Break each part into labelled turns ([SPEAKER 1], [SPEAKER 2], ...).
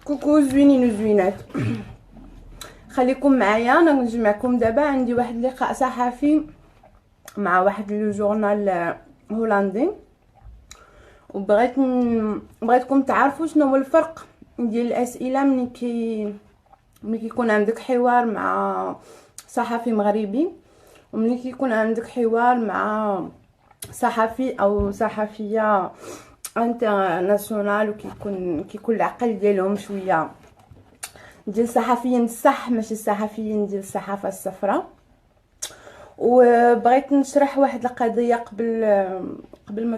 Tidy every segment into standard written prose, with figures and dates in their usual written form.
[SPEAKER 1] كوكو زوينين وزوينات. خليكم معايا، انا نجمعكم دابا. عندي واحد اللقاء صحفي مع واحد لو جورنال هولندي، بغيتكم تعرفوا شنو هو الفرق ديال الاسئله ملي كيكون عندك حوار مع صحفي مغربي، وملي كيكون عندك حوار مع صحفي او صحفيه انترناسيونال، وكيكون العقل ديالهم شويه ديال الصحفيين الصح، ماشي الصحفيين ديال الصحافه الصفراء. وبغيت نشرح واحد القضيه قبل ما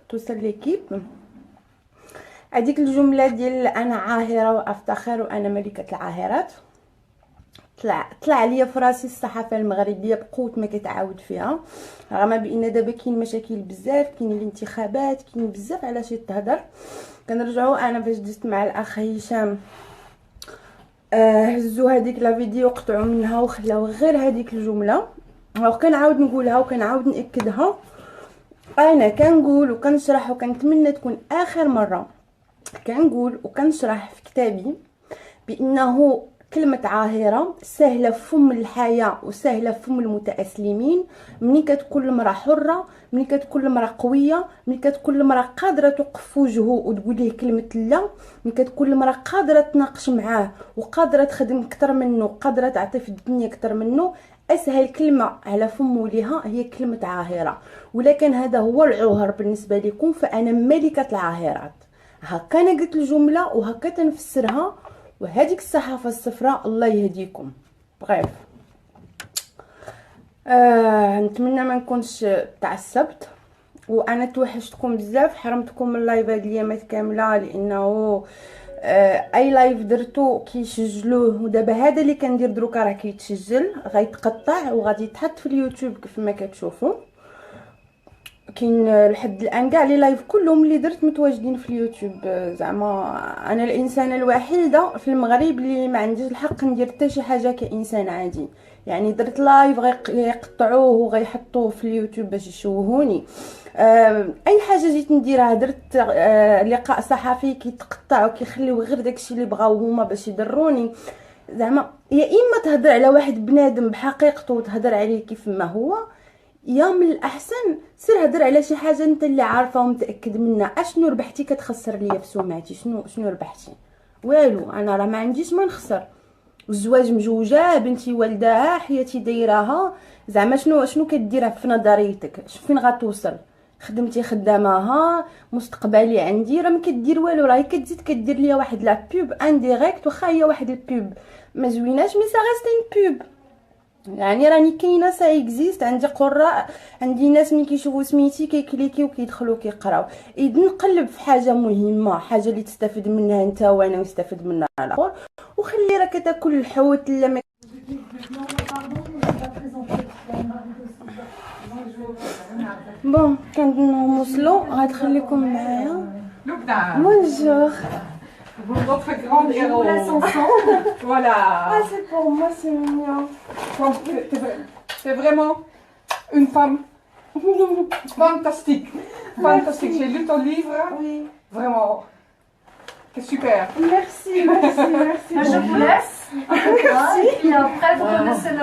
[SPEAKER 1] توصل ليكيب. هذيك الجمله ديال انا عاهره وافتخر وانا ملكه العاهرات طلع ليا في راسي الصحافه المغربيه بقوه ما كتعاود فيها، رغم بان دابا كاين مشاكل بزاف، كاين الانتخابات، كاين بزاف على شي تهضر. كنرجعوا انا فاش دزت مع الاخ هشام، هزوا هذيك لا فيديو قطعوا منها وخلاو غير هذيك الجمله، وكنعاود نقولها وكنعاود ناكدها. انا كنقول وكنشرح وكنتمنى تكون اخر مره كنقول وكنشرح في كتابي بانه كلمه عاهره سهله في فم الحياه وسهله في فم المتاسلمين. ملي كتكون المراه حره، ملي كتكون المراه قويه، ملي كتكون المراه قادره توقف في وجهه وتقول ليه كلمه لا، ملي كتكون المراه قادره تناقش معاه وقادره تخدم اكثر منه، قادره تعطي في الدنيا اكثر منه، اسهل كلمه على فمه ليها هي كلمه عاهره. ولكن هذا هو العهر بالنسبه لكم، فانا ملكه العاهرات. هكا انا قلت الجمله وهكا تنفسرها، وهذيك الصحافه الصفراء الله يهديكم. بغيف نتمنى ما نكونش تعصبت، وانا توحشتكم بزاف، حرمتكم من اللايف هاد الايامات كامله، لانه اي لايف درتو كيسجلوه، ودابا هذا اللي كندير دروكا راه كيتسجل غيتقطع وغادي يتحط في اليوتيوب كيف ما كتشوفوا. كاين لحد الان كاع لي لايف كلهم اللي درت متواجدين في اليوتيوب. زعما انا الانسانه الوحيده في المغرب اللي ما عنديش الحق ندير حتى شي حاجه كانسان عادي. يعني درت لايف غيقطعوه وغيحطوه في اليوتيوب باش يشوهوني. اي حاجه جيت نديرها، درت لقاء صحفي كيتقطع وكيخليو غير داكشي اللي بغاو هما باش يضروني. زعما يا اما تهضر على واحد بنادم بحقيقته وتهضر عليه كيف ما هو، يا من الاحسن سير هضر على شي حاجه انت اللي عارفه ومتاكد منها. اشنو ربحتي كتخسر ليا في سمعتي؟ شنو ربحتي؟ والو. انا راه ما عنديش ما نخسر. الزواج مجوجه، بنتي والداها، حياتي دايراها. زعما شنو كديرها في نظريتك؟ فين غتوصل؟ خدمتي خداماها، مستقبلي عندي، راه ما كدير والو، راهي كتزيد كدير ليا واحد لا بوب انديريكت. واخا هي واحد البوب ما زويناش، مي سا غاستين بوب. يعني راني كاينه سا اكزيست، عندي قراء، عندي ناس ملي كيشوفوا سميتي كيكليكيو وكيدخلوا كيقراو. اذا نقلب في حاجه مهمه، حاجه اللي تستافد منها انت وانا ونستافد منها الاخر، وخلي راك تاكل الحوت لا ما. بون كنظن وصلوا، غتخليكم معايا. بونجور.
[SPEAKER 2] Votre grande héros. Voilà.
[SPEAKER 1] Ah, c'est pour moi, c'est mignon.
[SPEAKER 2] C'est vraiment une femme fantastique. Fantastique. J'ai lu ton livre.
[SPEAKER 1] Oui.
[SPEAKER 2] Vraiment. C'est super.
[SPEAKER 1] Merci.
[SPEAKER 3] Je vous laisse.
[SPEAKER 1] Merci.
[SPEAKER 3] Et puis après, vous connaissez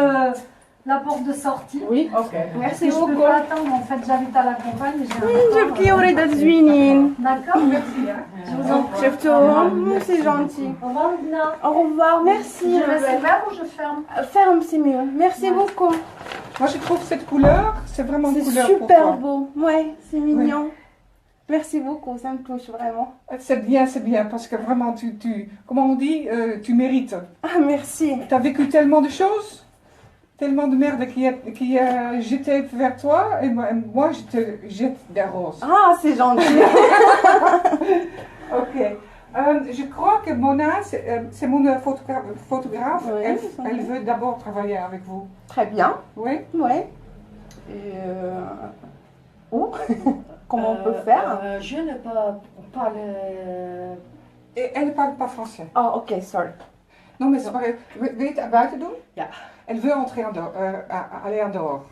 [SPEAKER 3] la porte de sortie.
[SPEAKER 2] Oui, ok.
[SPEAKER 1] Merci
[SPEAKER 3] Je peux
[SPEAKER 1] beaucoup.
[SPEAKER 3] pas attendre, en fait, j'habite à la campagne. Et j'ai un
[SPEAKER 1] جبتي وريدات زوينين.
[SPEAKER 3] D'accord.
[SPEAKER 2] Merci. Hein.
[SPEAKER 3] Je vous en prie.
[SPEAKER 1] شفتوهم؟ سي جونتي.
[SPEAKER 3] Au revoir, Lina.
[SPEAKER 1] Au revoir, merci.
[SPEAKER 3] Je laisse ouvert ou je ferme?
[SPEAKER 1] Ferme, c'est mieux. Merci beaucoup.
[SPEAKER 2] Moi, je trouve cette couleur, c'est vraiment une
[SPEAKER 1] C'est
[SPEAKER 2] couleur pour
[SPEAKER 1] super
[SPEAKER 2] toi.
[SPEAKER 1] beau. Ouais, c'est mignon. Merci beaucoup, ça me touche vraiment.
[SPEAKER 2] C'est bien, parce que vraiment, comment on dit, tu mérites.
[SPEAKER 1] Ah, merci.
[SPEAKER 2] Tu as vécu tellement de choses, tellement de merde qui a jeté vers toi, et moi, je te jette des roses.
[SPEAKER 1] Ah, c'est gentil.
[SPEAKER 2] Ok. Je crois que Mona, c'est mon photographe.
[SPEAKER 1] Oui,
[SPEAKER 2] Elle veut d'abord travailler avec vous.
[SPEAKER 1] Très bien.
[SPEAKER 2] Oui.
[SPEAKER 1] Ouais. Et où comment on peut faire?
[SPEAKER 3] Je ne pas le...
[SPEAKER 2] Et elle ne parle pas français.
[SPEAKER 1] Oh, ok, sorry.
[SPEAKER 2] Non, mais c'est pas grave. Wil je het buiten doen?
[SPEAKER 3] Ja.
[SPEAKER 2] Elle veut entrer aller en dehors.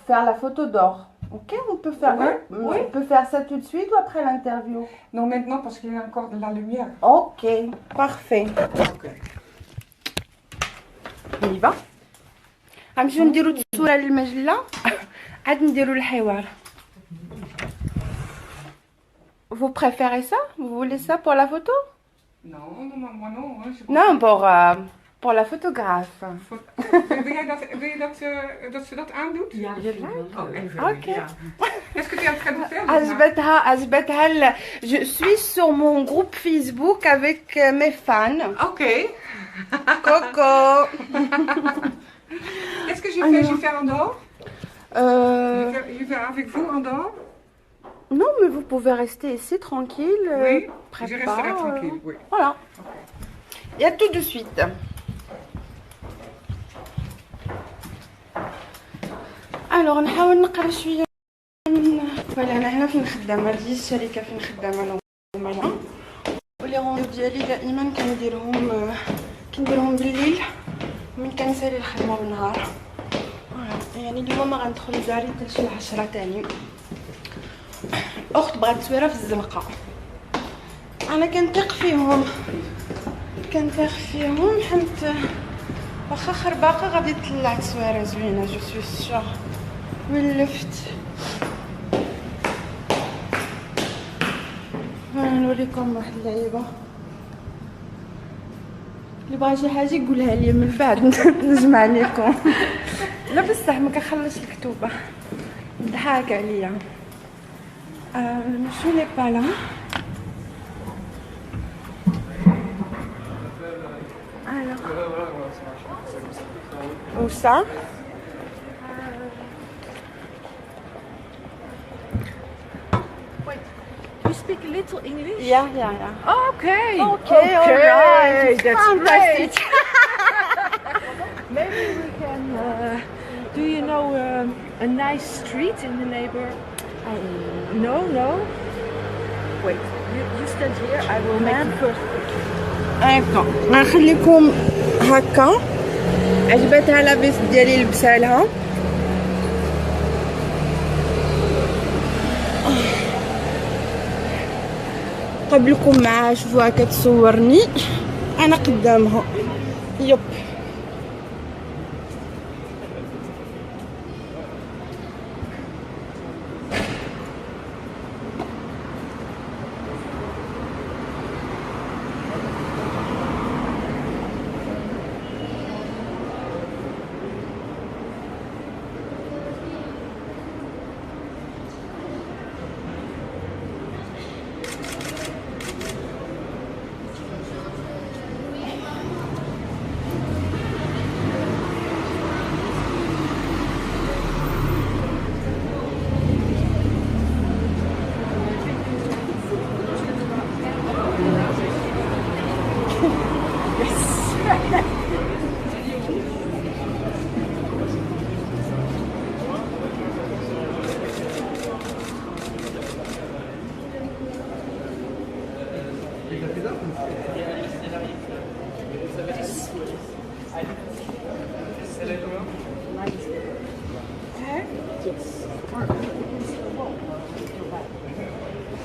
[SPEAKER 1] Faire la photo d'or. Ok, on peut faire.
[SPEAKER 2] Ouais,
[SPEAKER 1] Oui. On peut faire ça tout de suite ou après l'interview?
[SPEAKER 2] Non, maintenant parce qu'il y a encore de la lumière.
[SPEAKER 1] Ok, parfait.
[SPEAKER 2] Ok.
[SPEAKER 1] On y va. غنمشيو نديرو التصويره للمجله عاد نديرو الحوار. Vous préférez ça? Vous voulez ça pour la photo?
[SPEAKER 2] Non, moi non. Hein,
[SPEAKER 1] Non, pour la photographe.
[SPEAKER 2] Wil je dat ze dat aandoet?
[SPEAKER 3] Ja,
[SPEAKER 1] Je
[SPEAKER 3] natuurlijk.
[SPEAKER 2] Oh, even.
[SPEAKER 1] Ok.
[SPEAKER 2] Ja. Est-ce que tu es en train de faire?
[SPEAKER 1] أثبتها je suis sur mon groupe Facebook avec mes fans.
[SPEAKER 2] Ok.
[SPEAKER 1] Coco.
[SPEAKER 2] Est-ce que je fais en dehors? Je fais avec vous en dehors?
[SPEAKER 1] Non, mais vous pouvez rester ici tranquille.
[SPEAKER 2] Oui,
[SPEAKER 1] prête
[SPEAKER 2] je
[SPEAKER 1] pas,
[SPEAKER 2] resterai tranquille, oui.
[SPEAKER 1] Voilà. Et à tout de suite. Alors نحاول نقرا شويه من فوالا انا هنا فين خدامه هذه الشركه فين خدامه انا وماما ولي روندو ديالي دائما كنديرهم بالليل من كنسالي الخدمه بالنهار. يعني اليوم ما غندخل لداري حتى شي 10 تاني. اخت بغات تصويره في الزنقه انا كنثق فيهم حيت واخا خرباقه غادي تطلع تصويره زوينه جو سوي سيغ. ولفت نوريكم واحد اللعيبه اللي بغا شي حاجه يقولها لي من بعد نجمع لكم. لا بصح ما كنخلصش الكتوبه ضحك عليا. Je n'ai pas là. Alors. Où ça?
[SPEAKER 4] Wait, you speak a little English?
[SPEAKER 1] Yeah.
[SPEAKER 4] Okay.
[SPEAKER 1] Okay, alright.
[SPEAKER 4] That's
[SPEAKER 1] Fantastic.
[SPEAKER 4] great. Maybe we can. Do you know a nice street in the neighbor? No. Wait, you stand here. I will make the first picture.
[SPEAKER 1] هكا غنخليكم هكا. عجبتها لاباس ديالي لبسالها. قبلكم معاها شوفوها كتصورني انا قدامها. يب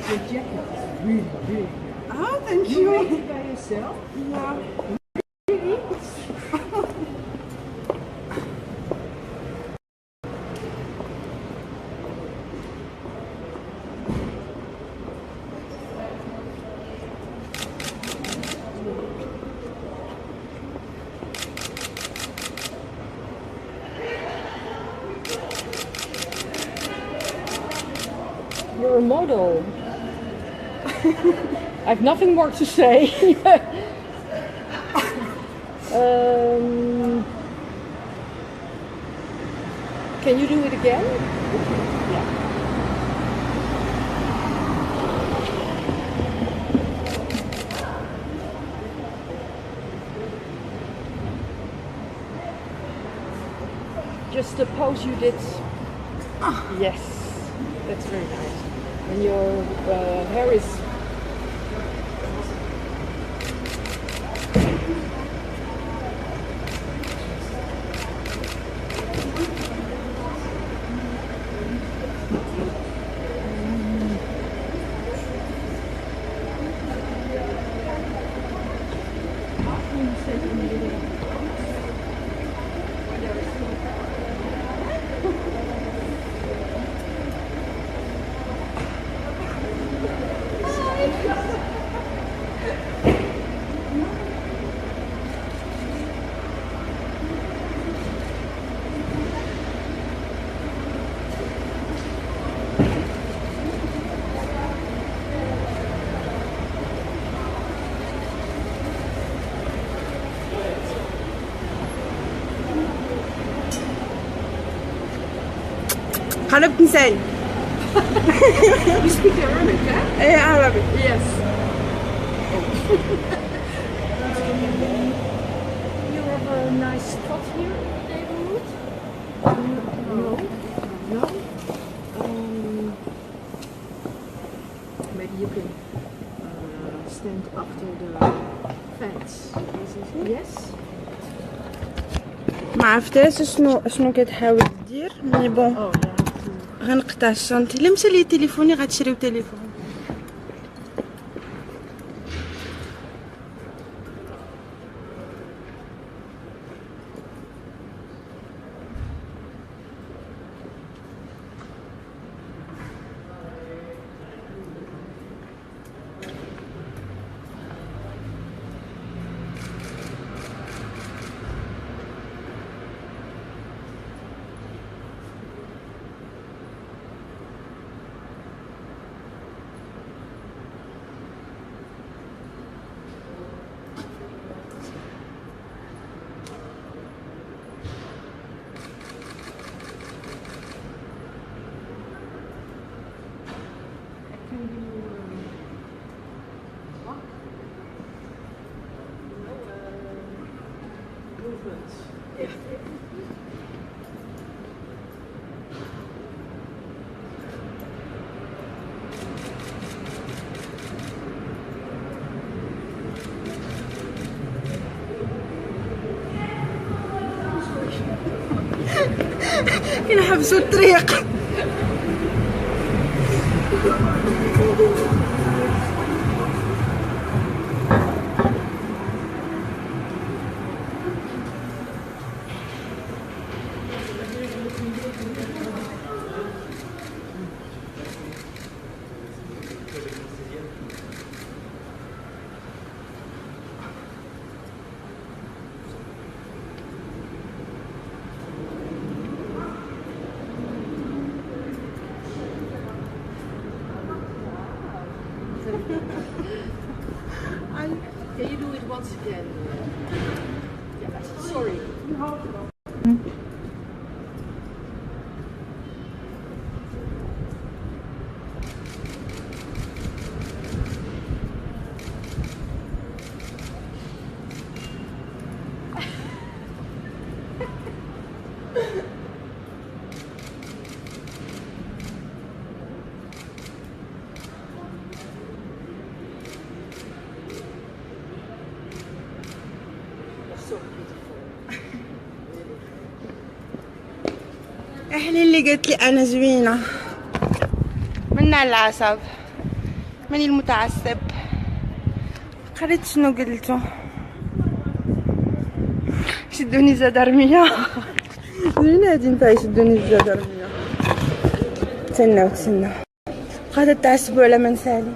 [SPEAKER 4] Your jacket is really big.
[SPEAKER 1] Ah, thank
[SPEAKER 4] You
[SPEAKER 1] you.
[SPEAKER 4] made it by yourself?
[SPEAKER 1] Yeah.
[SPEAKER 4] You're a model. I have nothing more to say. Can you do it again? Yeah. just the pose you did. Yes, that's very nice. And your hair is.
[SPEAKER 1] قربت نسالي.
[SPEAKER 4] You speak Arabic, huh?
[SPEAKER 1] ايه عربي.
[SPEAKER 4] Yes. You have a nice spot here in the neighborhood? No. No? Maybe you can stand after the fence. Yes?
[SPEAKER 1] ما عرفتهاش شنو كتحاول دير مي بون.
[SPEAKER 4] Oh, yeah.
[SPEAKER 1] غنقطع الشنطه. الا مشى لي تليفوني غتشريو تليفون. كنحبسوا الطريق.
[SPEAKER 4] Can you do it once again? Yeah, sorry.
[SPEAKER 1] احلي اللي قالت لي انا زوينه من على العصب ماني المتعصب. قريت شنو قلتو. شدوني زاد رميه. زوينه هادي نتاع يشدوني زاد رميه. تسناو قاعده تعصبوا على من سالي.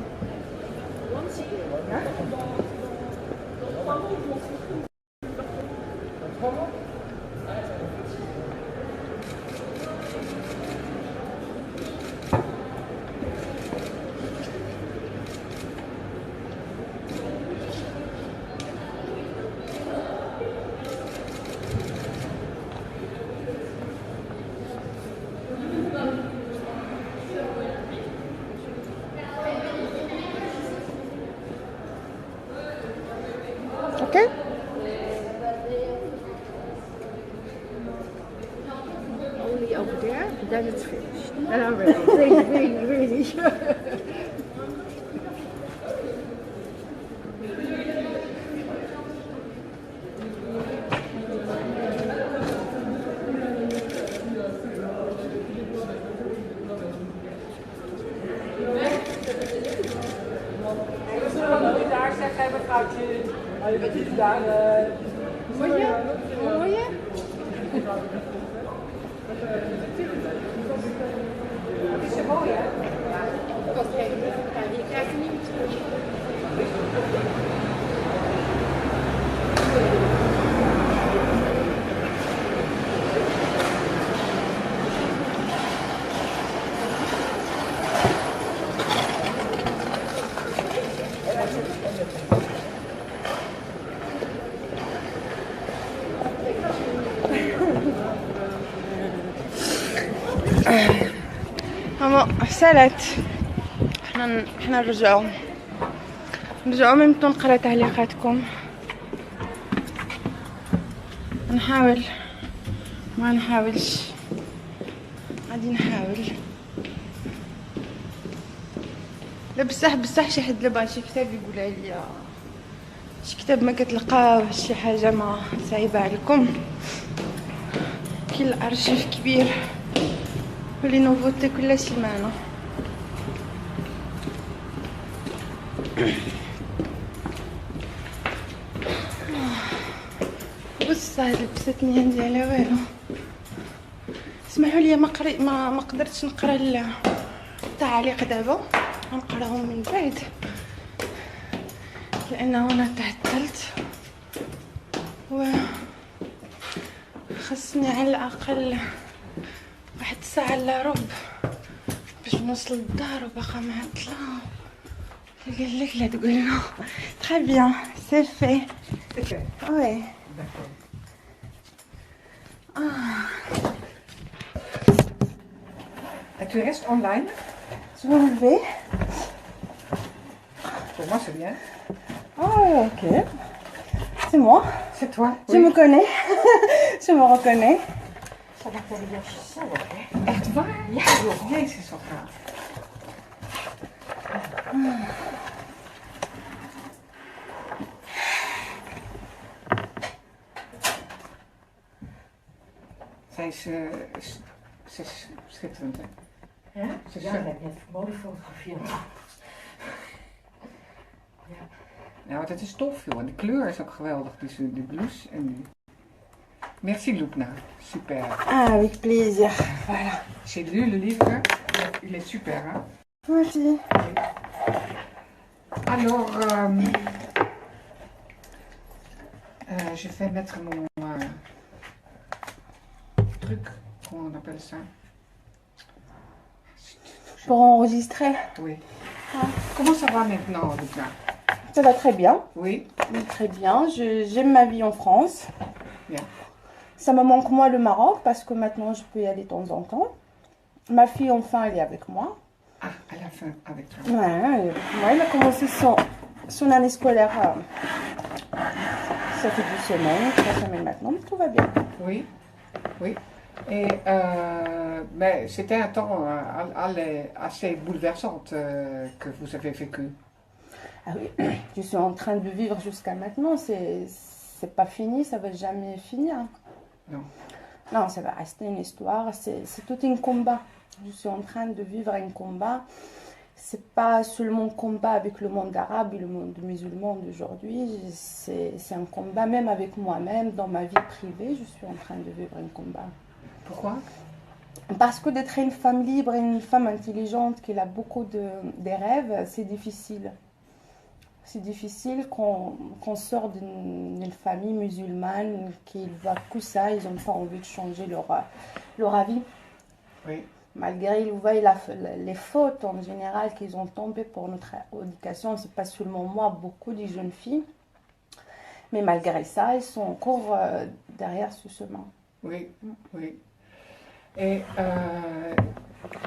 [SPEAKER 1] Okay.
[SPEAKER 4] then it's finished. And I'm ready. Really, really, really.
[SPEAKER 2] Daar zeg jij mevrouwtje. Wat is daar?
[SPEAKER 4] Hoor je? Hoor je?
[SPEAKER 2] Het is zo mooi, hè?
[SPEAKER 4] Oké, je krijgt niet.
[SPEAKER 1] ماما سالت حنا نرجعو ميمتو نقرا تعليقاتكم. نحاول ما نحاولش غادي نحاول. لا بصح شي حد لبا شي كتاب يقول عليا شي كتاب ما كتلقاوش شي حاجه ما صعيبه عليكم كاين الارشيف كبير ولي نوفوتي كل سيمانه. بص هاد لبستني عندي على والو. اسمحوا لي ما قدرتش نقرا التعليق دابا، غنقراهم من بعد لانه انا تعطلت و خصني على الاقل واحد الساعه الا ربع باش نوصل للدار وباقا معطله. قال لك لا تقول له تري بيان سي في وي.
[SPEAKER 2] Et tu restes online?
[SPEAKER 1] Je vais me lever.
[SPEAKER 2] Pour moi, c'est bien.
[SPEAKER 1] Ah, ok. C'est moi.
[SPEAKER 2] C'est toi?
[SPEAKER 1] Je me connais. Je me reconnais.
[SPEAKER 4] Ça va faire bien zo, hè?
[SPEAKER 2] Echt waar? Ja, joh. Jezus, wat gaaf. Zij is schitterend, hè?
[SPEAKER 4] Ja?
[SPEAKER 2] Ze is
[SPEAKER 4] Ja,
[SPEAKER 2] zo-
[SPEAKER 4] dat heb je mooi gefotografeerd. Ja.
[SPEAKER 2] Nou, dat is tof, joh. En de kleur is ook geweldig. Dus die blouse en die... Merci, Loupna. Super.
[SPEAKER 1] Ah, avec plaisir. Voilà.
[SPEAKER 2] J'ai lu le livre. Il est super, hein?
[SPEAKER 1] Merci.
[SPEAKER 2] Alors, je vais mettre mon truc, comment on appelle ça?
[SPEAKER 1] Pour enregistrer.
[SPEAKER 2] Oui. Comment ça va maintenant, Lucas?
[SPEAKER 1] Ça va très bien.
[SPEAKER 2] Oui.
[SPEAKER 1] Très bien. J'aime ma vie en France.
[SPEAKER 2] Bien.
[SPEAKER 1] Ça me manque moins le Maroc parce que maintenant je peux y aller de temps en temps. Ma fille, enfin, elle est avec moi.
[SPEAKER 2] Ah, à la fin, avec toi.
[SPEAKER 1] Ouais, elle a commencé son année scolaire. Ça fait 2 semaines, 3 semaines maintenant, mais tout va bien.
[SPEAKER 2] Oui. Oui. Et mais c'était un temps assez bouleversant que vous avez vécu.
[SPEAKER 1] Ah oui, je suis en train de vivre jusqu'à maintenant. C'est pas fini, ça va jamais finir.
[SPEAKER 2] Non.
[SPEAKER 1] Non, ça va rester une histoire. C'est tout un combat. Je suis en train de vivre un combat. C'est pas seulement un combat avec le monde arabe et le monde musulman d'aujourd'hui. C'est un combat même avec moi-même, dans ma vie privée. Je suis en train de vivre un combat.
[SPEAKER 2] Pourquoi?
[SPEAKER 1] Parce que d'être une femme libre et une femme intelligente qui a beaucoup de rêves, c'est difficile. C'est difficile qu'on sort d'une famille musulmane qui ne voit que ça, ils n'ont pas envie de changer leur avis.
[SPEAKER 2] Oui.
[SPEAKER 1] Malgré les fautes en général qu'ils ont tombées pour notre éducation, c'est pas seulement moi, beaucoup de jeunes filles. Mais malgré ça, ils sont encore derrière ce chemin.
[SPEAKER 2] Oui, oui. Et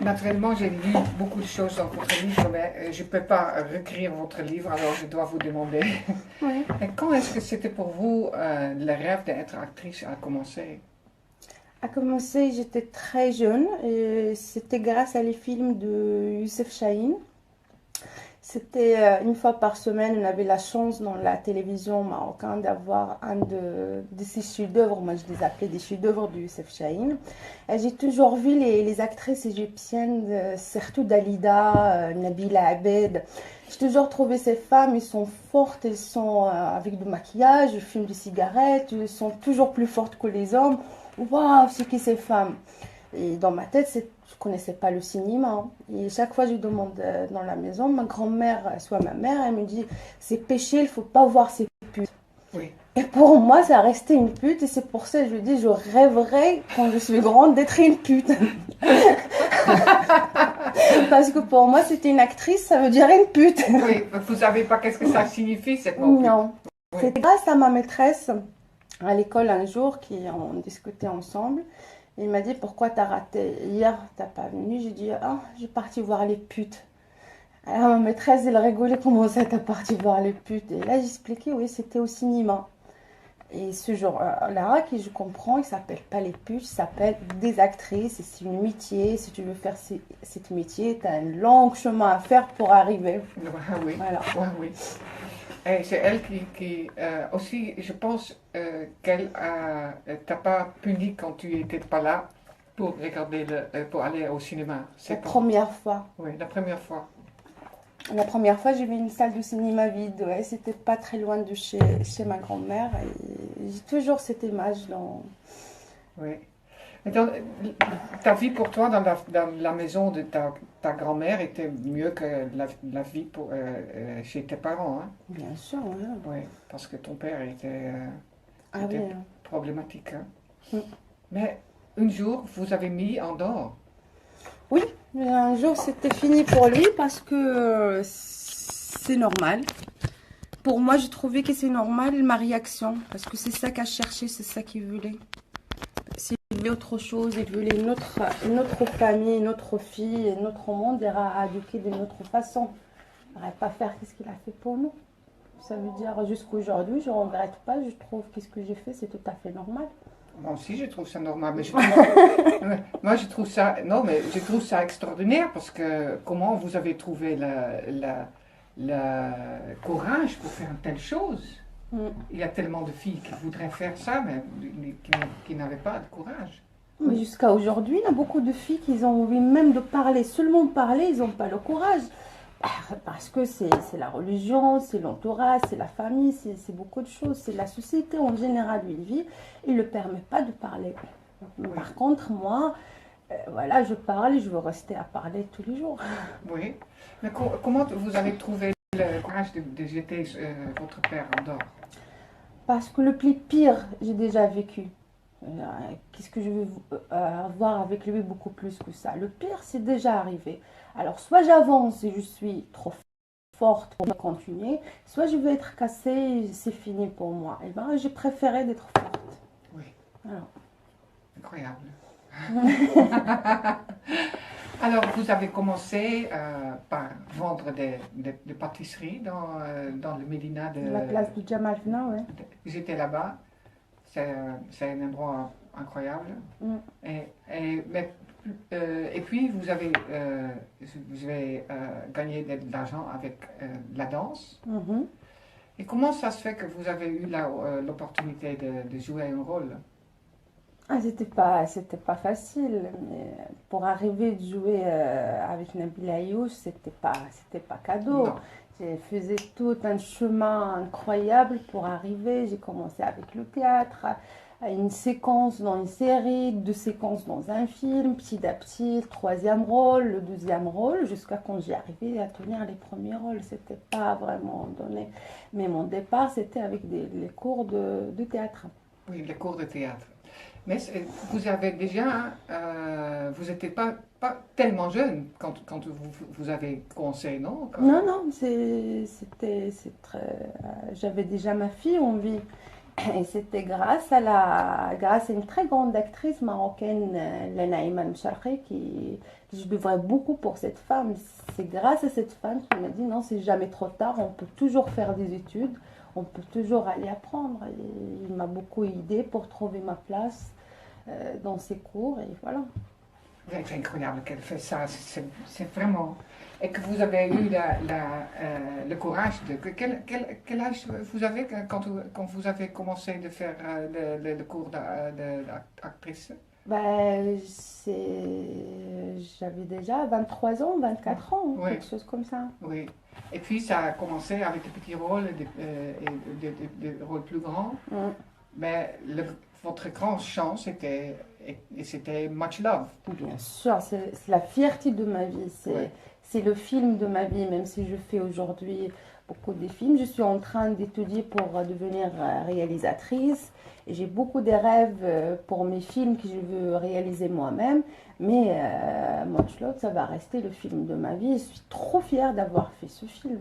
[SPEAKER 2] naturellement, j'ai lu beaucoup de choses dans votre livre, mais je ne peux pas réécrire votre livre, alors je dois vous demander.
[SPEAKER 1] Oui.
[SPEAKER 2] Et quand est-ce que c'était pour vous le rêve d'être actrice a commencé?
[SPEAKER 1] a commencé, j'étais très jeune et c'était grâce à les films de Youssef Chahine. C'était une fois par semaine, on avait la chance dans la télévision marocaine d'avoir un de ces chefs-d'œuvre, moi je les appelais des chefs-d'œuvre de Youssef Chahine. Et j'ai toujours vu les actrices égyptiennes, surtout Dalida, Nabila Abed. J'ai toujours trouvé ces femmes, elles sont fortes, elles sont avec du maquillage, elles fument des cigarettes, elles sont toujours plus fortes que les hommes. Waouh, c'est qui ces femmes? Et dans ma tête, je connaissais pas le cinéma. Et chaque fois, je demande dans la maison, ma grand-mère, soit ma mère, elle me dit, c'est péché, il faut pas voir ces putes.
[SPEAKER 2] Oui.
[SPEAKER 1] Et pour moi, ça restait une pute. Et c'est pour ça que je lui dis, je rêverais, quand je suis grande, d'être une pute. Parce que pour moi, c'était une actrice, ça veut dire une pute.
[SPEAKER 2] Oui, vous savez pas qu'est-ce que ça signifie, cette mot pute.
[SPEAKER 1] Non.
[SPEAKER 2] Oui.
[SPEAKER 1] C'est grâce à ma maîtresse à l'école un jour, on discutait ensemble. Il m'a dit, pourquoi t'as raté hier, t'as pas venu? J'ai dit, ah, j'ai parti voir les putes. Alors ma maîtresse, elle rigolait, comment ça t'as parti voir les putes? Et là, j'expliquais, oui, c'était au cinéma. Et ce jour-là, qui je comprends, il s'appelle pas les putes, il s'appelle des actrices. Et c'est un métier, si tu veux faire ce métier, t'as un long chemin à faire pour arriver.
[SPEAKER 2] Ah oui,
[SPEAKER 1] Voilà.
[SPEAKER 2] ah oui. Et c'est elle qui aussi, je pense qu'elle t'a pas puni quand tu n'étais pas là pour regarder pour aller au cinéma.
[SPEAKER 1] La
[SPEAKER 2] C'est pas.
[SPEAKER 1] première fois.
[SPEAKER 2] Oui, la première fois.
[SPEAKER 1] La première fois, j'ai vu une salle de cinéma vide. Ouais, c'était pas très loin de chez ma grand-mère. Et j'ai toujours cette image dans.
[SPEAKER 2] Oui. Et ta vie pour toi dans la maison de ta grand-mère était mieux que la vie chez tes parents, hein?
[SPEAKER 1] Bien sûr, ouais.
[SPEAKER 2] Oui, parce que ton père était
[SPEAKER 1] Ah
[SPEAKER 2] c'était
[SPEAKER 1] oui.
[SPEAKER 2] problématique, hein?
[SPEAKER 1] Mm.
[SPEAKER 2] Mais un jour, vous avez mis en dehors.
[SPEAKER 1] Oui, mais un jour c'était fini pour lui parce que c'est normal. Pour moi, j'ai trouvé que c'est normal ma réaction parce que c'est ça qu'elle cherchait, c'est ça qu'il voulait. S'il voulait autre chose, il voulait une autre famille, une autre fille, un autre monde, il ira éduquer d'une autre façon. Il n'aurait pas faire ce qu'il a fait pour nous. Ça veut dire jusqu'à aujourd'hui, je ne regrette pas, je trouve que ce que j'ai fait, c'est tout à fait normal.
[SPEAKER 2] Moi aussi, je trouve ça normal, mais moi, je trouve ça, non, mais je trouve ça extraordinaire parce que comment vous avez trouvé le courage pour faire une telle chose?
[SPEAKER 1] Mm.
[SPEAKER 2] Il y a tellement de filles qui voudraient faire ça, mais qui n'avaient pas de courage.
[SPEAKER 1] Mais jusqu'à aujourd'hui, il y a beaucoup de filles qui ont envie même de parler, seulement parler, ils n'ont pas le courage. Parce que c'est la religion, c'est l'entourage, c'est la famille, c'est beaucoup de choses. C'est la société en général où il vit, il ne le permet pas de parler.
[SPEAKER 2] Oui.
[SPEAKER 1] Par contre, moi, voilà, je parle et je veux rester à parler tous les jours.
[SPEAKER 2] Oui, mais comment vous avez trouvé le courage de jeter votre père en dehors?
[SPEAKER 1] Parce que le plus pire, j'ai déjà vécu. Qu'est-ce que je veux avoir avec lui beaucoup plus que ça? Le pire, c'est déjà arrivé. Alors, soit j'avance et je suis trop forte pour continuer, soit je vais être cassée et c'est fini pour moi. Et ben, j'ai préféré d'être forte.
[SPEAKER 2] Oui.
[SPEAKER 1] Alors.
[SPEAKER 2] Incroyable. Alors, vous avez commencé par vendre des pâtisseries dans le Médina de...
[SPEAKER 1] La place de Jamal Fna, ouais.
[SPEAKER 2] J'étais là-bas. C'est un endroit incroyable.
[SPEAKER 1] Mm.
[SPEAKER 2] Et puis, vous avez gagné de l'argent avec la danse.
[SPEAKER 1] Mhm.
[SPEAKER 2] Et comment ça se fait que vous avez eu l'opportunité de jouer un rôle?
[SPEAKER 1] Ah, c'était pas facile, mais pour arriver de jouer avec Nabila Ayouch, c'était pas cadeau.
[SPEAKER 2] Non.
[SPEAKER 1] J'ai fait tout un chemin incroyable pour arriver. J'ai commencé avec le théâtre, une séquence dans une série, 2 séquences dans un film, petit à petit, le 3e rôle, le 2e rôle, jusqu'à quand j'ai arrivé à tenir les premiers rôles. C'était pas vraiment donné. Mais mon départ, c'était avec les cours de théâtre.
[SPEAKER 2] Oui, les cours de théâtre. Mais vous avez déjà, vous n'étiez pas tellement jeune quand vous avez commencé, non?
[SPEAKER 1] Non, j'avais déjà ma fille en vie. Et c'était grâce à une très grande actrice marocaine, Naïma Mcharqi, qui je devrais beaucoup pour cette femme. C'est grâce à cette femme qui m'a dit non, c'est jamais trop tard, on peut toujours faire des études, on peut toujours aller apprendre. Et il m'a beaucoup aidée pour trouver ma place. dans ses cours et voilà.
[SPEAKER 2] C'est incroyable qu'elle fait ça, c'est vraiment... Et que vous avez eu le courage de... Quel âge vous avez quand vous avez commencé de faire le cours d'actrice?
[SPEAKER 1] J'avais déjà 23 ans, 24 ans,
[SPEAKER 2] Oui.
[SPEAKER 1] quelque chose comme ça.
[SPEAKER 2] Oui. Et puis ça a commencé avec des petits rôles et des rôles plus grands. Mais votre grande chance c'était Much Love.
[SPEAKER 1] Bien sûr, c'est la fierté de ma vie. C'est le film de ma vie, même si je fais aujourd'hui beaucoup de films. Je suis en train d'étudier pour devenir réalisatrice. J'ai beaucoup de rêves pour mes films que je veux réaliser moi-même. Mais Much Love, ça va rester le film de ma vie. Je suis trop fière d'avoir fait ce film.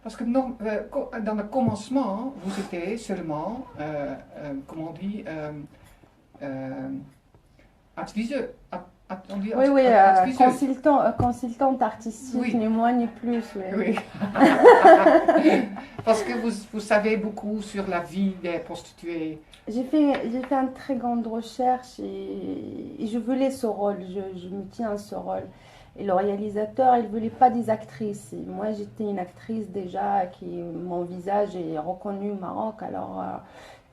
[SPEAKER 2] Parce que dans le commencement, vous étiez seulement, comment on dit, adviseur.
[SPEAKER 1] Oui, consultante artistique,
[SPEAKER 2] oui.
[SPEAKER 1] ni moins ni plus.
[SPEAKER 2] Oui. Parce que vous savez beaucoup sur la vie des prostituées.
[SPEAKER 1] J'ai fait une très grande recherche et je voulais ce rôle, je me tiens à ce rôle. Et le réalisateur, il ne voulait pas des actrices. Et moi, j'étais une actrice déjà, mon visage est reconnu au Maroc, alors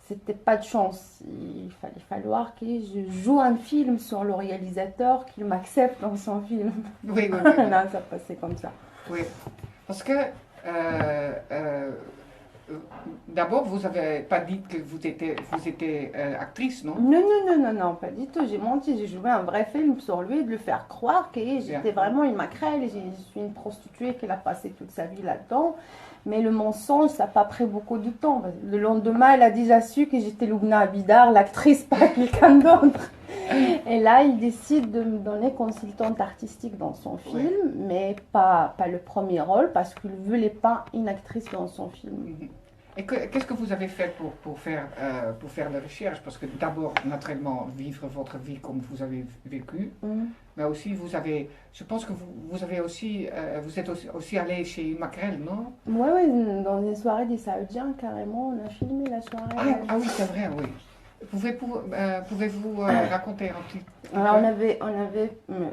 [SPEAKER 1] c'était pas de chance. Il fallait falloir que je joue un film sur le réalisateur, qu'il m'accepte dans son film.
[SPEAKER 2] Oui.
[SPEAKER 1] Non, ça passait comme ça.
[SPEAKER 2] Oui, parce que d'abord, vous n'avez pas dit que vous étiez actrice, non?
[SPEAKER 1] Non, pas du tout. J'ai menti, j'ai joué un vrai film sur lui, de lui faire croire que j'étais vraiment une maquerelle. Je suis une prostituée qui a passé toute sa vie là-dedans. Mais le mensonge, ça n'a pas pris beaucoup de temps. Le lendemain, elle a déjà su que j'étais Loubna Abidar, l'actrice, pas quelqu'un d'autre. Et là, il décide de me donner consultante artistique dans son film, mais pas le premier rôle, parce qu'il ne voulait pas une actrice dans son film.
[SPEAKER 2] Et qu'est-ce que vous avez fait pour faire la recherche? Parce que d'abord, naturellement, vivre votre vie comme vous avez vécu, mais aussi je pense que vous êtes aussi allé chez Maquerel, non?
[SPEAKER 1] Oui, dans une soirée des Saoudiens, carrément, on a filmé la soirée.
[SPEAKER 2] Ah oui, c'est vrai, oui. Pouvez-vous raconter un petit peu?
[SPEAKER 1] Alors,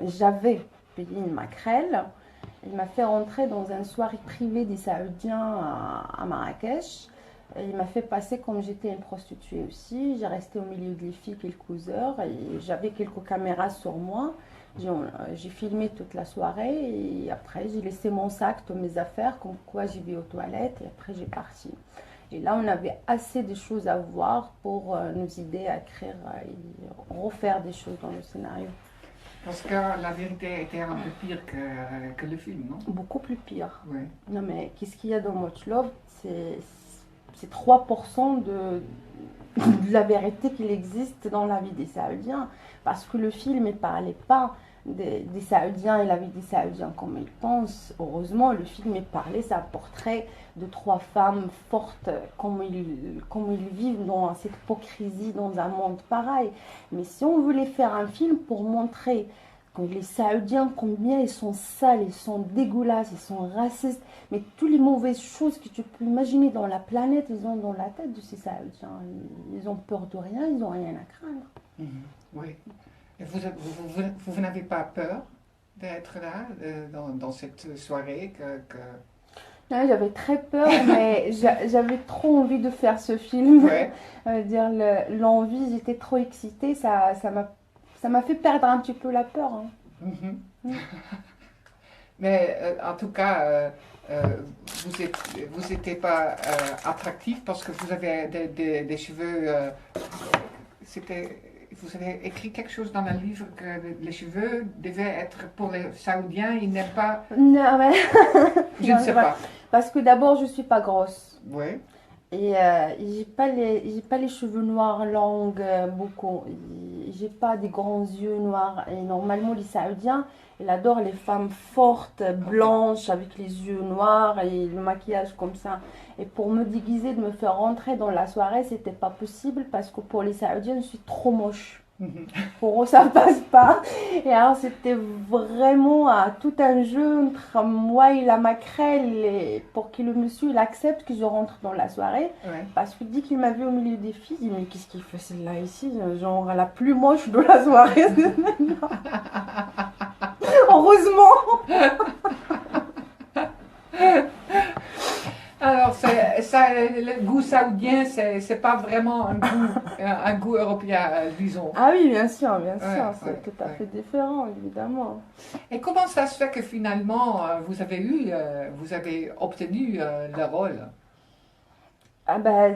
[SPEAKER 1] j'avais payé une maquerelle. Il m'a fait rentrer dans une soirée privée des Saoudiens à Marrakech. Et il m'a fait passer comme j'étais une prostituée aussi. J'ai resté au milieu des filles quelques heures et j'avais quelques caméras sur moi. J'ai filmé toute la soirée et après j'ai laissé mon sac, toutes mes affaires, comme quoi j'y vais aux toilettes et après j'ai parti. Et là, on avait assez de choses à voir pour nous aider à écrire et refaire des choses dans le scénario.
[SPEAKER 2] Parce que la vérité était un peu pire que le film, non?
[SPEAKER 1] Beaucoup plus pire.
[SPEAKER 2] Oui.
[SPEAKER 1] Non, mais qu'est-ce qu'il y a dans Much Love? C'est 3% de la vérité qu'il existe dans la vie des Saoudiens. Parce que le film ne parlait pas des Saoudiens et la vie des Saoudiens comme ils pensent. Heureusement, le film est parlé, c'est un portrait de 3 femmes fortes, comme ils vivent dans cette hypocrisie, dans un monde pareil. Mais si on voulait faire un film pour montrer que les Saoudiens, combien ils sont sales, ils sont dégueulasses, ils sont racistes, mais toutes les mauvaises choses que tu peux imaginer dans la planète, ils ont dans la tête de ces Saoudiens. Ils ont peur de rien, ils n'ont rien à craindre.
[SPEAKER 2] Oui. Et vous n'avez pas peur d'être là, dans cette soirée
[SPEAKER 1] Non, j'avais très peur, mais j'avais trop envie de faire ce film.
[SPEAKER 2] Ouais.
[SPEAKER 1] L'envie, j'étais trop excitée, ça m'a fait perdre un petit peu la peur.
[SPEAKER 2] Mais en tout cas, vous n'étiez pas attractif parce que vous avez des cheveux. Vous avez écrit quelque chose dans le livre que les cheveux devaient être pour les Saoudiens, ils n'aiment pas.
[SPEAKER 1] Non, mais
[SPEAKER 2] Je ne sais pas.
[SPEAKER 1] Parce que d'abord, je suis pas grosse.
[SPEAKER 2] Oui.
[SPEAKER 1] Et j'ai pas les cheveux noirs longs beaucoup. J'ai pas des grands yeux noirs. Et normalement, les Saoudiens, ils adorent les femmes fortes, blanches, avec les yeux noirs et le maquillage comme ça. Et pour me déguiser, de me faire rentrer dans la soirée, c'était pas possible parce que pour les Saoudiens, je suis trop moche. Pour eux, ça passe pas. Et alors, c'était vraiment tout un jeu entre moi et la maquerelle pour que le monsieur il accepte que je rentre dans la soirée.
[SPEAKER 2] Ouais.
[SPEAKER 1] Parce que dès qu'il m'a vu au milieu des filles, il dit mais qu'est-ce qu'il fait celle-là ici? Genre la plus moche de la soirée. Heureusement.
[SPEAKER 2] Alors, le goût saoudien, c'est pas vraiment un goût européen, disons.
[SPEAKER 1] Ah oui, bien sûr, c'est
[SPEAKER 2] ouais,
[SPEAKER 1] tout à fait différent, évidemment.
[SPEAKER 2] Et comment ça se fait que finalement, vous avez obtenu le rôle?
[SPEAKER 1] Ah bah,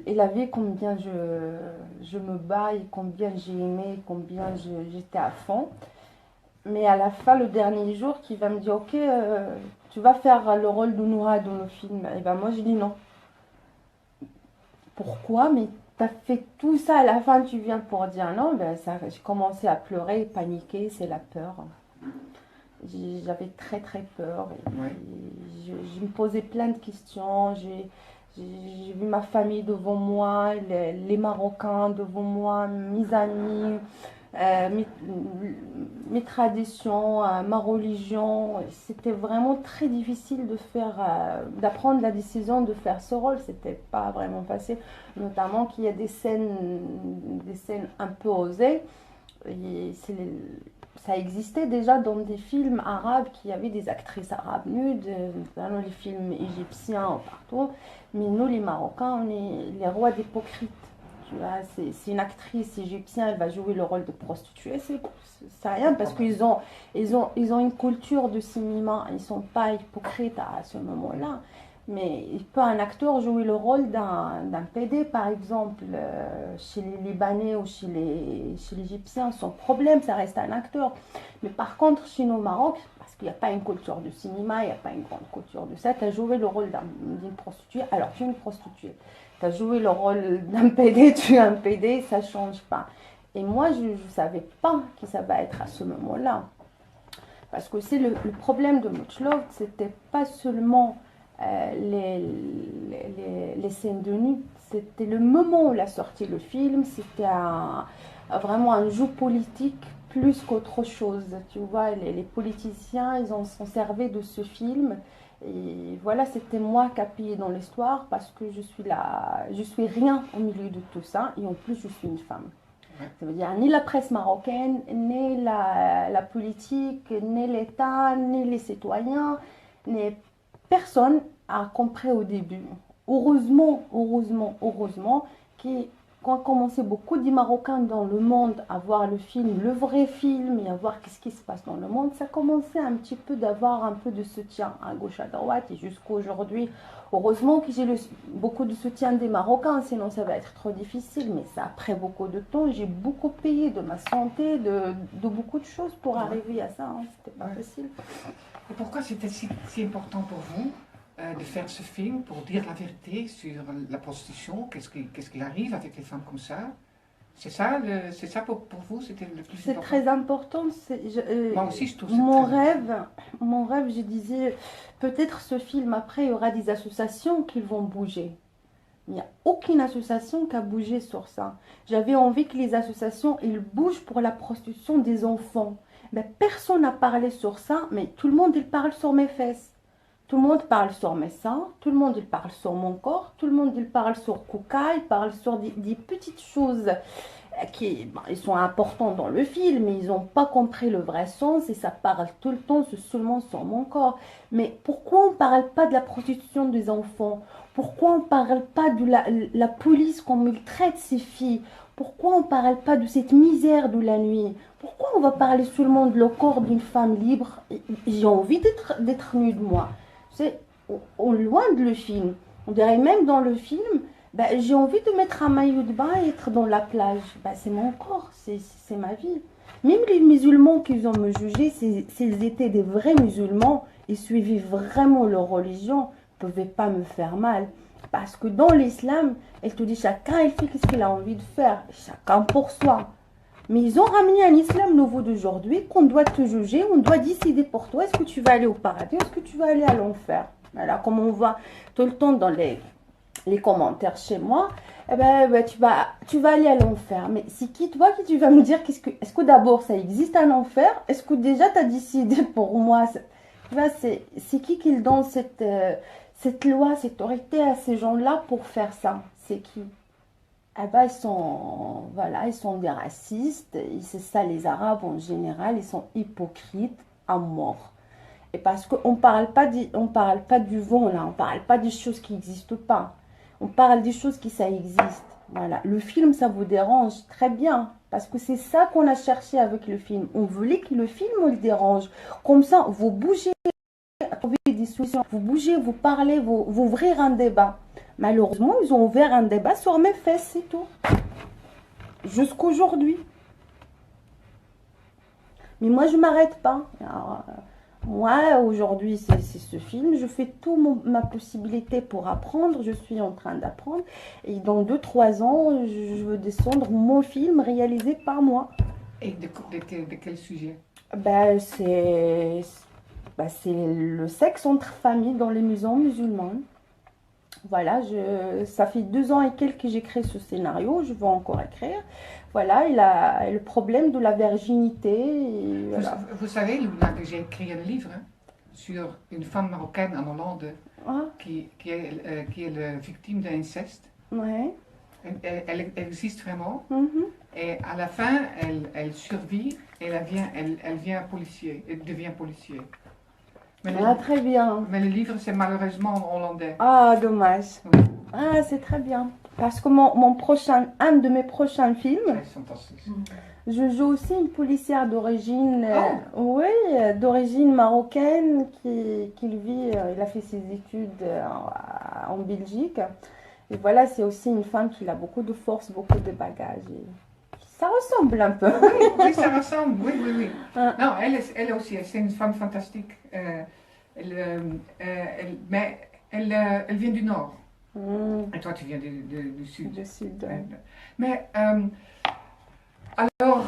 [SPEAKER 1] il a vu combien je me bats et combien j'ai aimé, combien j'étais à fond. Mais à la fin, le dernier jour, qui va me dire, ok, tu vas faire le rôle de Noura dans le film. Et ben moi, je dis non. Pourquoi? Mais t'as fait tout ça, à la fin, tu viens pour dire non. Ben ça, j'ai commencé à pleurer, paniquer, c'est la peur. J'avais très très peur.
[SPEAKER 2] Ouais.
[SPEAKER 1] Je me posais plein de questions. J'ai vu ma famille devant moi, les Marocains devant moi, mes amis. Mes traditions, ma religion, c'était vraiment très difficile d'apprendre la décision de faire ce rôle. C'était pas vraiment facile, notamment qu'il y a des scènes un peu osées. Et ça existait déjà dans des films arabes qui avaient des actrices arabes nudes, dans les films égyptiens partout. Mais nous, les Marocains, on est les rois d'hypocrites. Tu vois, c'est une actrice égyptienne, elle va jouer le rôle de prostituée, c'est rien parce qu'ils ont une culture de cinéma, ils sont pas hypocrites à ce moment-là. Mais il peut un acteur jouer le rôle d'un PD par exemple, chez les Libanais ou chez les Égyptiens, sans problème, ça reste un acteur. Mais par contre, chez nous au Maroc, parce qu'il n'y a pas une culture de cinéma, il n'y a pas une grande culture de ça, tu as joué le rôle d'une prostituée, alors tu es une prostituée. Tu as joué le rôle d'un PD, tu es un PD, ça ne change pas. Et moi, je ne savais pas que ça va être à ce moment-là. Parce que c'est le problème de Much Love, ce n'était pas seulement les scènes de nu, c'était le moment où il a sorti le film, c'était vraiment un jeu politique plus qu'autre chose. Tu vois, les politiciens, ils s'en servaient de ce film. Et voilà, c'était moi qui appuyais dans l'histoire parce que je suis rien au milieu de tout ça et en plus je suis une femme. Ça veut dire ni la presse marocaine, ni la politique, ni l'État, ni les citoyens, ni personne a compris au début. Heureusement, quand a commencé beaucoup de Marocains dans le monde à voir le film, le vrai film, et à voir qu'est-ce qui se passe dans le monde, ça commençait un petit peu d'avoir un peu de soutien à gauche, à droite, et jusqu'à aujourd'hui. Heureusement que j'ai beaucoup de soutien des Marocains, sinon ça va être trop difficile, mais ça a pris beaucoup de temps. J'ai beaucoup payé de ma santé, de beaucoup de choses pour arriver à ça, hein. C'était pas facile.
[SPEAKER 2] Et pourquoi c'était si important pour vous de faire ce film pour dire la vérité sur la prostitution? Qu'est-ce qui arrive avec les femmes comme ça? C'est ça pour vous, c'était le plus
[SPEAKER 1] c'est
[SPEAKER 2] important?
[SPEAKER 1] très important.
[SPEAKER 2] Moi aussi, je trouve ça
[SPEAKER 1] mon
[SPEAKER 2] très
[SPEAKER 1] rêve, je disais, peut-être ce film, après, il y aura des associations qui vont bouger. Il n'y a aucune association qui a bougé sur ça. J'avais envie que les associations, ils bougent pour la prostitution des enfants. Mais personne n'a parlé sur ça, mais tout le monde, il parle sur mes fesses. Tout le monde parle sur mes seins, tout le monde il parle sur mon corps, tout le monde il parle sur Kouka, il parle sur des petites choses qui ils sont importantes dans le film, mais ils n'ont pas compris le vrai sens et ça parle tout le temps seulement sur mon corps. Mais pourquoi on ne parle pas de la prostitution des enfants? Pourquoi on ne parle pas de la police comme il traite ces filles? Pourquoi on ne parle pas de cette misère de la nuit? Pourquoi on va parler seulement de le corps d'une femme libre? J'ai envie d'être nue de moi. C'est au loin de le film. On dirait même dans le film, j'ai envie de mettre un maillot de bain et être dans la plage. C'est mon corps, c'est ma vie. Même les musulmans qui ont me jugé, s'ils étaient des vrais musulmans, ils suivaient vraiment leur religion, ne pouvaient pas me faire mal. Parce que dans l'islam, elle te dit chacun il fait ce qu'il a envie de faire, chacun pour soi. Mais ils ont ramené un islam nouveau d'aujourd'hui qu'on doit te juger, on doit décider pour toi, est-ce que tu vas aller au paradis, est-ce que tu vas aller à l'enfer? Voilà, comme on voit tout le temps dans les les commentaires chez moi, eh ben, tu vas aller à l'enfer. Mais c'est qui, toi, qui tu vas me dire est-ce que d'abord ça existe un enfer? Est-ce que déjà tu as décidé pour moi? Tu vois, c'est qui donne cette loi, cette autorité à ces gens-là pour faire ça? C'est qui? Eh ben, ils sont des racistes, et c'est ça les Arabes en général, ils sont hypocrites à mort. Et parce qu'on on parle pas du vent là, on parle pas des choses qui n'existent pas, on parle des choses qui ça existe. Voilà, le film ça vous dérange très bien, parce que c'est ça qu'on a cherché avec le film. On voulait que le film le dérange, comme ça vous bougez, vous trouvez des solutions, vous bougez, vous parlez, vous ouvrez un débat. Malheureusement, ils ont ouvert un débat sur mes fesses, c'est tout. Jusqu'aujourd'hui. Mais moi, je ne m'arrête pas. Alors, moi, aujourd'hui, c'est ce film. Je fais toute ma possibilité pour apprendre. Je suis en train d'apprendre. Et dans 2-3 ans, je veux descendre mon film réalisé par moi.
[SPEAKER 2] Et de quel sujet?
[SPEAKER 1] C'est le sexe entre familles dans les maisons musulmanes. Voilà, ça fait 2 ans et quelques que j'ai créé ce scénario, je vais encore écrire. Voilà, il a le problème de la virginité. Et voilà.
[SPEAKER 2] Vous savez, j'ai écrit un livre sur une femme marocaine en Hollande qui est la victime d'inceste.
[SPEAKER 1] Ouais.
[SPEAKER 2] Elle existe vraiment.
[SPEAKER 1] Mm-hmm.
[SPEAKER 2] Et à la fin, elle survit et elle devient policier.
[SPEAKER 1] Très bien.
[SPEAKER 2] Mais le livre, c'est malheureusement en hollandais.
[SPEAKER 1] Ah, dommage.
[SPEAKER 2] Oui.
[SPEAKER 1] Ah, c'est très bien. Parce que un de mes prochains films,
[SPEAKER 2] C'est fantastique.
[SPEAKER 1] je joue aussi une policière d'origine, d'origine marocaine qui vit, il a fait ses études en Belgique. Et voilà, c'est aussi une femme qui a beaucoup de force, beaucoup de bagages. Ça ressemble un peu.
[SPEAKER 2] Oui, ça ressemble, oui. Non, elle aussi, c'est une femme fantastique. Mais elle vient du Nord. Et toi, tu viens du Sud.
[SPEAKER 1] Du Sud.
[SPEAKER 2] Mais alors,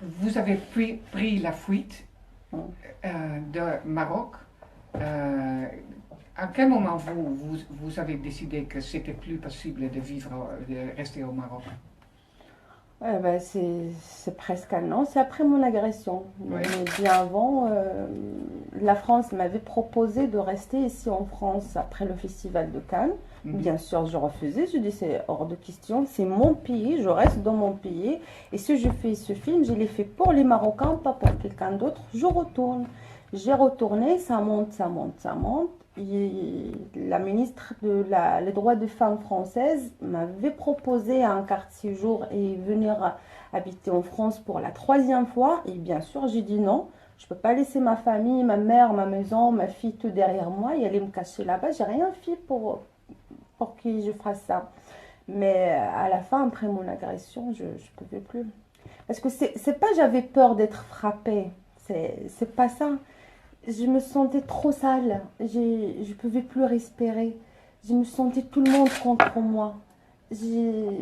[SPEAKER 2] vous avez pris la fuite de Maroc. À quel moment vous avez décidé que c'était plus possible de rester au Maroc?
[SPEAKER 1] C'est presque un an, c'est après mon agression.
[SPEAKER 2] Oui.
[SPEAKER 1] Mais bien avant, la France m'avait proposé de rester ici en France après le festival de Cannes. Bien sûr, je refusais, je dis c'est hors de question, c'est mon pays, je reste dans mon pays. Et si je fais ce film, je l'ai fait pour les Marocains, pas pour quelqu'un d'autre, je retourne. J'ai retourné, ça monte. Et la ministre les droits des femmes françaises m'avait proposé un carte séjour et venir habiter en France pour la 3e fois. Et bien sûr, j'ai dit non. Je ne peux pas laisser ma famille, ma mère, ma maison, ma fille tout derrière moi et aller me cacher là-bas. J'ai rien fait pour que je fasse ça. Mais à la fin, après mon agression, je ne pouvais plus. Parce que c'est pas j'avais peur d'être frappée. C'est pas ça. Je me sentais trop sale, je pouvais plus respirer, je me sentais tout le monde contre moi.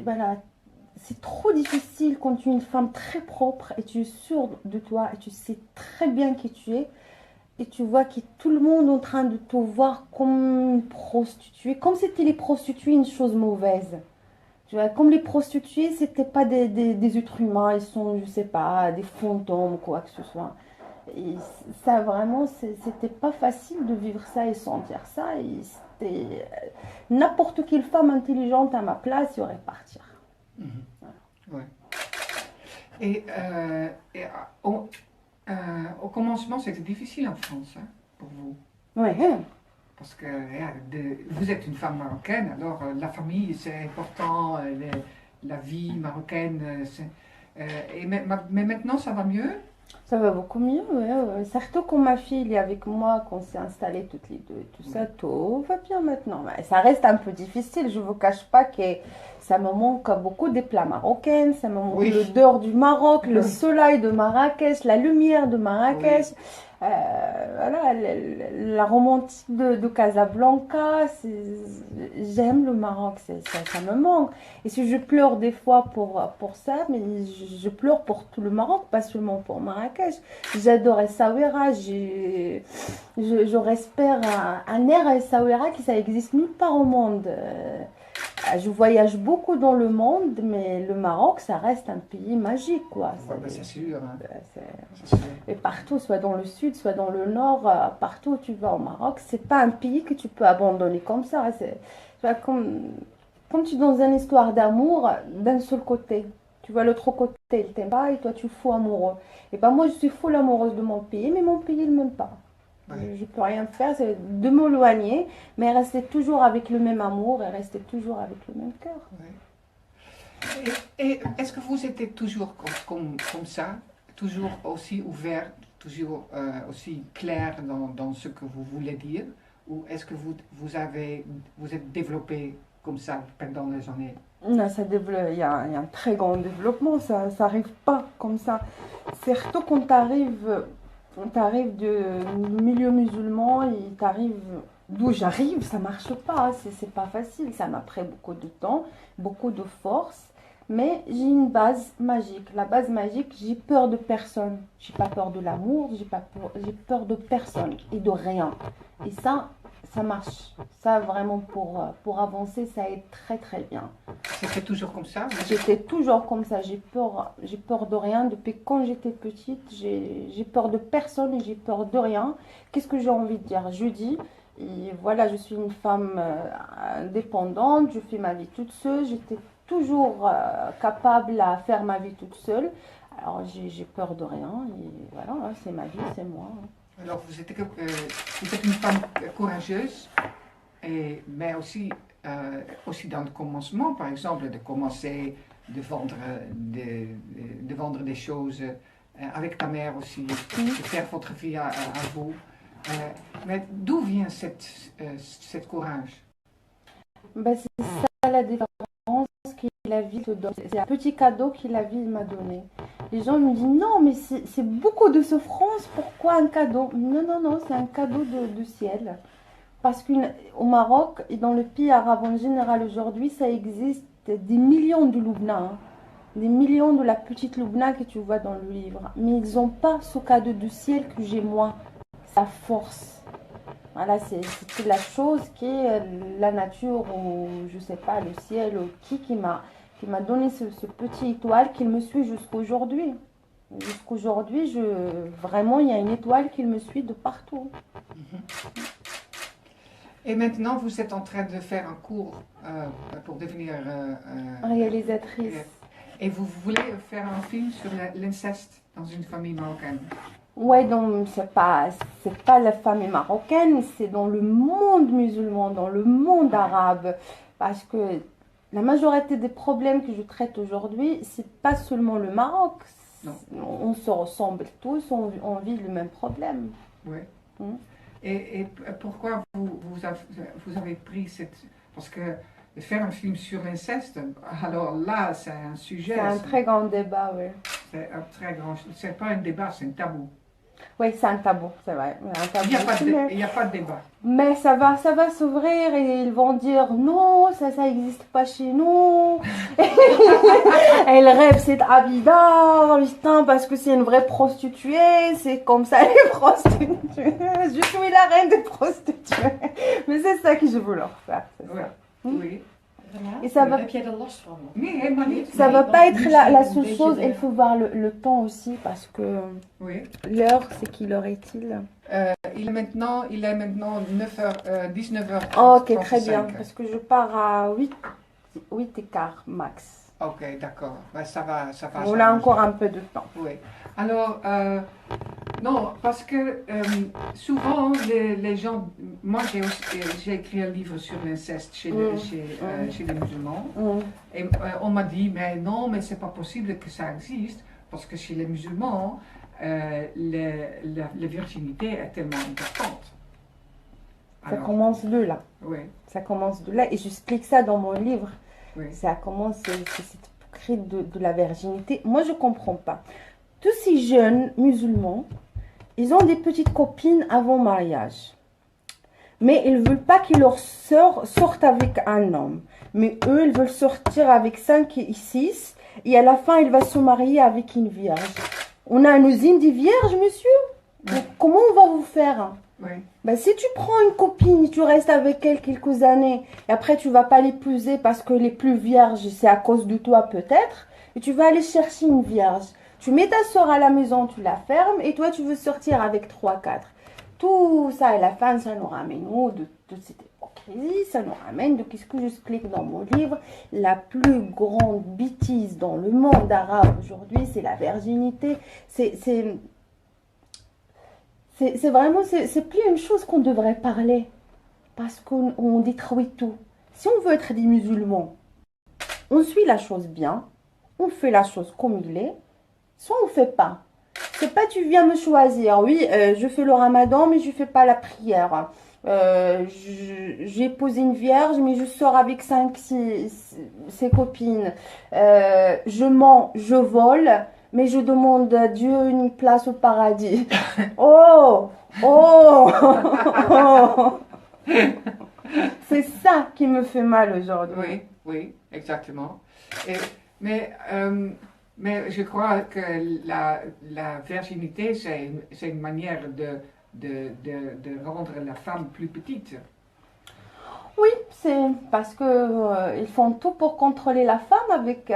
[SPEAKER 1] Voilà, c'est trop difficile quand tu es une femme très propre et tu es sûre de toi et tu sais très bien qui tu es et tu vois que tout le monde est en train de te voir comme une prostituée, comme si les prostituées une chose mauvaise. Tu vois, comme les prostituées, c'était pas des êtres humains, ils sont, je sais pas, des fantômes ou quoi que ce soit. Et ça vraiment, c'était pas facile de vivre ça et sentir ça. Et c'était n'importe quelle femme intelligente à ma place, il aurait partir.
[SPEAKER 2] Voilà. Ouais. Et au commencement, c'était difficile en France pour vous.
[SPEAKER 1] Oui.
[SPEAKER 2] Parce que vous êtes une femme marocaine, alors la famille c'est important, la vie marocaine. Mais maintenant ça va mieux?
[SPEAKER 1] Ça va beaucoup mieux, ouais. Surtout quand ma fille est avec moi, qu'on s'est installés toutes les deux, tout ça, tout va bien maintenant. Mais ça reste un peu difficile, je ne vous cache pas que ça me manque beaucoup des plats marocains, ça me manque l'odeur du Maroc, le soleil de Marrakech, la lumière de Marrakech. Voilà, la romantique de Casablanca, j'aime le Maroc, ça me manque. Et si je pleure des fois pour ça, mais je pleure pour tout le Maroc, pas seulement pour Marrakech. J'adore Essaouira, je respire un air à Essaouira qui ça existe nulle part au monde. Je voyage beaucoup dans le monde, mais le Maroc, ça reste un pays magique, quoi.
[SPEAKER 2] Ouais, ben, c'est sûr. Hein.
[SPEAKER 1] C'est-
[SPEAKER 2] C'est sûr.
[SPEAKER 1] Et partout, soit dans le sud, soit dans le nord, partout où tu vas au Maroc, c'est pas un pays que tu peux abandonner comme ça. Tu vois, comme tu es dans une histoire d'amour d'un seul côté. Tu vois, l'autre côté, il t'aime pas et toi, tu es fou amoureux. Et ben moi, je suis folle amoureuse de mon pays, mais mon pays, il m'aime pas.
[SPEAKER 2] Ouais.
[SPEAKER 1] Je peux rien faire, c'est de m'éloigner, mais rester toujours avec le même amour et rester toujours avec le même cœur.
[SPEAKER 2] Ouais. Et est-ce que vous étiez toujours comme ça, toujours aussi ouvert, toujours aussi clair dans ce que vous voulez dire, ou est-ce que vous êtes développé comme ça pendant les années?
[SPEAKER 1] Non, il y a un très grand développement, ça n'arrive pas comme ça. Surtout quand tu arrives du milieu musulman et tu arrives d'où j'arrive, ça marche pas, c'est pas facile. Ça m'a pris beaucoup de temps, beaucoup de force, mais j'ai une base magique. La base magique, j'ai peur de personne. J'ai pas peur de l'amour, j'ai peur de personne et de rien. Et ça marche. Ça, vraiment, pour avancer, ça aide très très bien.
[SPEAKER 2] C'était toujours comme ça?
[SPEAKER 1] J'étais toujours comme ça, j'ai peur de rien. Depuis quand j'étais petite, j'ai peur de personne et j'ai peur de rien. Qu'est-ce que j'ai envie de dire? Je dis, et voilà, je suis une femme indépendante, je fais ma vie toute seule. J'étais toujours capable à faire ma vie toute seule. Alors, j'ai peur de rien et voilà, hein, c'est ma vie, c'est moi.
[SPEAKER 2] Alors, vous êtes une femme courageuse, mais aussi dans le commencement, par exemple, de commencer de vendre des choses avec ta mère aussi, de faire votre vie à vous. Mais d'où vient cette courage?
[SPEAKER 1] Ben, c'est ça la différence que la vie te donne. C'est un petit cadeau que la vie m'a donné. Les gens me disent non, mais c'est beaucoup de souffrance, pourquoi un cadeau? Non, non, non, c'est un cadeau de ciel. Parce qu'au Maroc et dans le pays arabe en général aujourd'hui, ça existe des millions de Loubna, hein. Des millions de la petite Loubna que tu vois dans le livre. Mais ils n'ont pas ce cadeau du ciel que j'ai moi, sa force. Voilà, c'est la chose qui est la nature ou je sais pas, le ciel ou qui m'a donné ce petit étoile qui me suit jusqu'aujourd'hui. Jusqu'aujourd'hui, vraiment, il y a une étoile qui me suit de partout.
[SPEAKER 2] Et maintenant, vous êtes en train de faire un cours pour devenir
[SPEAKER 1] Réalisatrice.
[SPEAKER 2] Et vous voulez faire un film sur l'inceste dans une famille marocaine?
[SPEAKER 1] Ouais, donc c'est pas la famille marocaine, c'est dans le monde musulman, dans le monde arabe. Parce que la majorité des problèmes que je traite aujourd'hui, c'est pas seulement le Maroc.
[SPEAKER 2] Non.
[SPEAKER 1] On se ressemble tous, on vit le même problème.
[SPEAKER 2] Oui.
[SPEAKER 1] Mm.
[SPEAKER 2] Et pourquoi vous avez pris cette... Parce que faire un film sur l'inceste, alors là, c'est un sujet...
[SPEAKER 1] C'est un très grand débat, oui.
[SPEAKER 2] C'est un très grand... C'est pas un débat, c'est un tabou.
[SPEAKER 1] Oui, c'est un tabou, c'est vrai. Un tabou.
[SPEAKER 2] Il n'y a pas de débat.
[SPEAKER 1] Mais ça va s'ouvrir et ils vont dire non, ça n'existe pas chez nous. Elle rêve cette Abida, putain, parce que c'est une vraie prostituée, c'est comme ça les prostituées. Je suis la reine des prostituées. Mais c'est ça que je veux leur faire.
[SPEAKER 2] Oui. Oui.
[SPEAKER 1] Et ça va,
[SPEAKER 3] Heb jij er last van?
[SPEAKER 2] Nee, helemaal niet.
[SPEAKER 1] ça va
[SPEAKER 3] Nee,
[SPEAKER 1] pas
[SPEAKER 3] want
[SPEAKER 1] être
[SPEAKER 3] nu
[SPEAKER 1] la
[SPEAKER 3] zit een
[SPEAKER 1] seule
[SPEAKER 3] beetje
[SPEAKER 1] chose,
[SPEAKER 3] de-
[SPEAKER 1] il faut voir le temps aussi parce que
[SPEAKER 2] Oui.
[SPEAKER 1] l'heure, c'est quelle heure est-il?
[SPEAKER 2] Il est maintenant 19h.
[SPEAKER 1] Oh, ok, très bien, parce que je pars à 8 et quart max.
[SPEAKER 2] Ok, d'accord. Ben, ça va.
[SPEAKER 1] On a encore un peu de temps.
[SPEAKER 2] Oui. Alors, non, parce que souvent les gens. Moi, j'ai écrit un livre sur l'inceste chez les musulmans.
[SPEAKER 1] Mm.
[SPEAKER 2] Et on m'a dit, mais non, mais c'est pas possible que ça existe, parce que chez les musulmans, la virginité est tellement importante.
[SPEAKER 1] Ça commence de là.
[SPEAKER 2] Oui,
[SPEAKER 1] Ça commence de là. Et j'explique ça dans mon livre.
[SPEAKER 2] oui.
[SPEAKER 1] Ça commence, c'est cette hypocrite de la virginité. Moi, je comprends pas. Tous ces jeunes musulmans, ils ont des petites copines avant mariage. Mais ils veulent pas que leurs sœurs sortent avec un homme. Mais eux, ils veulent sortir avec 5 et 6. Et à la fin, il va se marier avec une vierge. On a une usine des vierges, monsieur. Donc, comment on va vous faire?
[SPEAKER 2] Oui.
[SPEAKER 1] Ben, si tu prends une copine et tu restes avec elle quelques années, et après tu vas pas l'épouser parce que les plus vierges, c'est à cause de toi peut-être, et tu vas aller chercher une vierge. Tu mets ta soeur à la maison, tu la fermes, et toi tu veux sortir avec 3, 4. Tout ça à la fin, ça nous ramène de cette hypocrisie, ça nous ramène de qu'est-ce que j'explique dans mon livre. La plus grande bêtise dans le monde arabe aujourd'hui, c'est la virginité. C'est vraiment, c'est plus une chose qu'on devrait parler, parce qu'on détruit tout. Si on veut être des musulmans, on suit la chose bien, on fait la chose comme il est, soit on ne fait pas. C'est pas tu viens me choisir, oui, je fais le ramadan, mais je fais pas la prière. J'ai épousé une vierge, mais je sors avec ses copines. Je mens, je vole, mais je demande à Dieu une place au paradis. Oh, oh, oh. C'est ça qui me fait mal aujourd'hui.
[SPEAKER 2] Oui, oui, exactement. Mais je crois que la virginité, c'est une manière de rendre la femme plus petite.
[SPEAKER 1] Oui, c'est parce que ils font tout pour contrôler la femme avec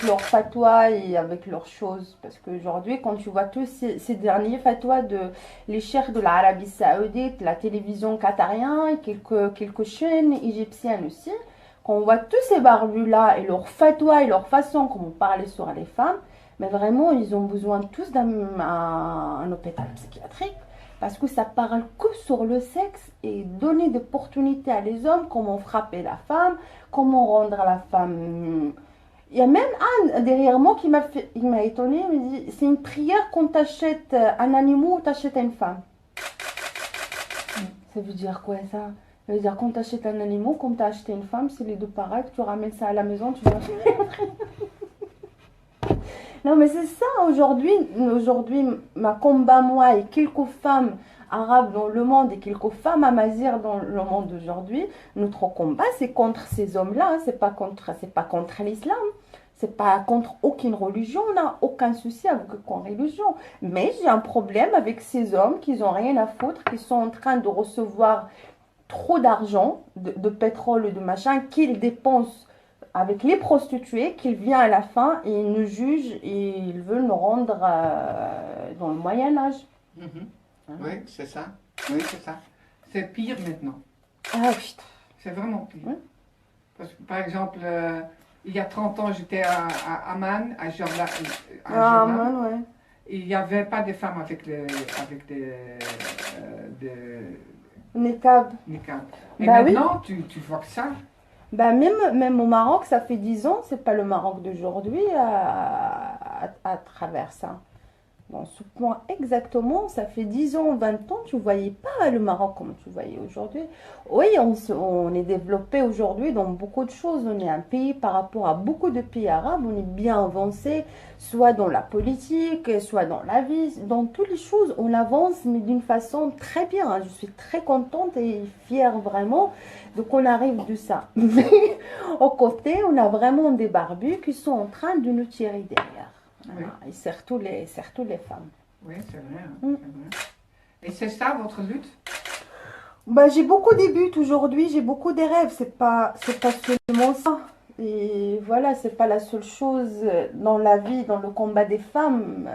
[SPEAKER 1] leurs fatwas et avec leurs choses. Parce qu'aujourd'hui, quand tu vois tous ces derniers fatwas de les cheikhs de l'Arabie Saoudite, la télévision qatarienne et quelques chaînes égyptiennes aussi, quand on voit tous ces barbus-là et leurs fatwas et leur façon comment parler sur les femmes, mais vraiment, ils ont besoin tous d'un hôpital psychiatrique. Parce que ça parle que sur le sexe et donner d'opportunités à les hommes, comment frapper la femme, comment rendre la femme. Il y a même un derrière moi qui m'a étonné, il me dit c'est une prière quand tu achètes un animal ou tu achètes une femme. Ça veut dire quoi ça? Ça veut dire quand tu achètes un animal, comme tu as acheté une femme, c'est les deux pareils, que tu ramènes ça à la maison, tu vas. Non, mais c'est ça aujourd'hui, ma combat, moi, et quelques femmes arabes dans le monde et quelques femmes amazirs dans le monde d'aujourd'hui, notre combat, c'est contre ces hommes-là, hein, c'est pas contre l'islam, c'est pas contre aucune religion, on n'a aucun souci avec aucune religion. Mais j'ai un problème avec ces hommes qui n'ont rien à foutre, qui sont en train de recevoir trop d'argent, de pétrole et de machin, qu'ils dépensent avec les prostituées, qu'ils viennent à la fin et ils nous jugent et ils veulent nous rendre dans le Moyen-Âge.
[SPEAKER 2] Oui, c'est ça. Oui, c'est ça. C'est pire maintenant.
[SPEAKER 1] Ah putain.
[SPEAKER 2] C'est vraiment pire.
[SPEAKER 1] Oui.
[SPEAKER 2] Parce que, par exemple, il y a 30 ans, j'étais à Amman, à Jordan.
[SPEAKER 1] Amman, ouais.
[SPEAKER 2] Il n'y avait pas de femmes avec des
[SPEAKER 1] Niqab.
[SPEAKER 2] Et
[SPEAKER 1] Bah
[SPEAKER 2] maintenant, tu vois que ça.
[SPEAKER 1] Bah même au Maroc, ça fait 10 ans, c'est pas le Maroc d'aujourd'hui à travers ça. Dans ce point exactement, ça fait 10 ans, 20 ans, tu ne voyais pas le Maroc comme tu voyais aujourd'hui. Oui, on est développé aujourd'hui dans beaucoup de choses. On est un pays par rapport à beaucoup de pays arabes, on est bien avancé, soit dans la politique, soit dans la vie, dans toutes les choses, on avance, mais d'une façon très bien. Je suis très contente et fière vraiment de qu'on arrive de ça. Mais au côté, on a vraiment des barbus qui sont en train de nous tirer derrière.
[SPEAKER 2] Oui.
[SPEAKER 1] Et surtout les femmes.
[SPEAKER 2] Oui, c'est vrai, c'est vrai. Et c'est ça votre lutte?
[SPEAKER 1] Bah, j'ai beaucoup de buts aujourd'hui, j'ai beaucoup de rêves, c'est pas seulement ça. Et voilà, c'est pas la seule chose dans la vie, dans le combat des femmes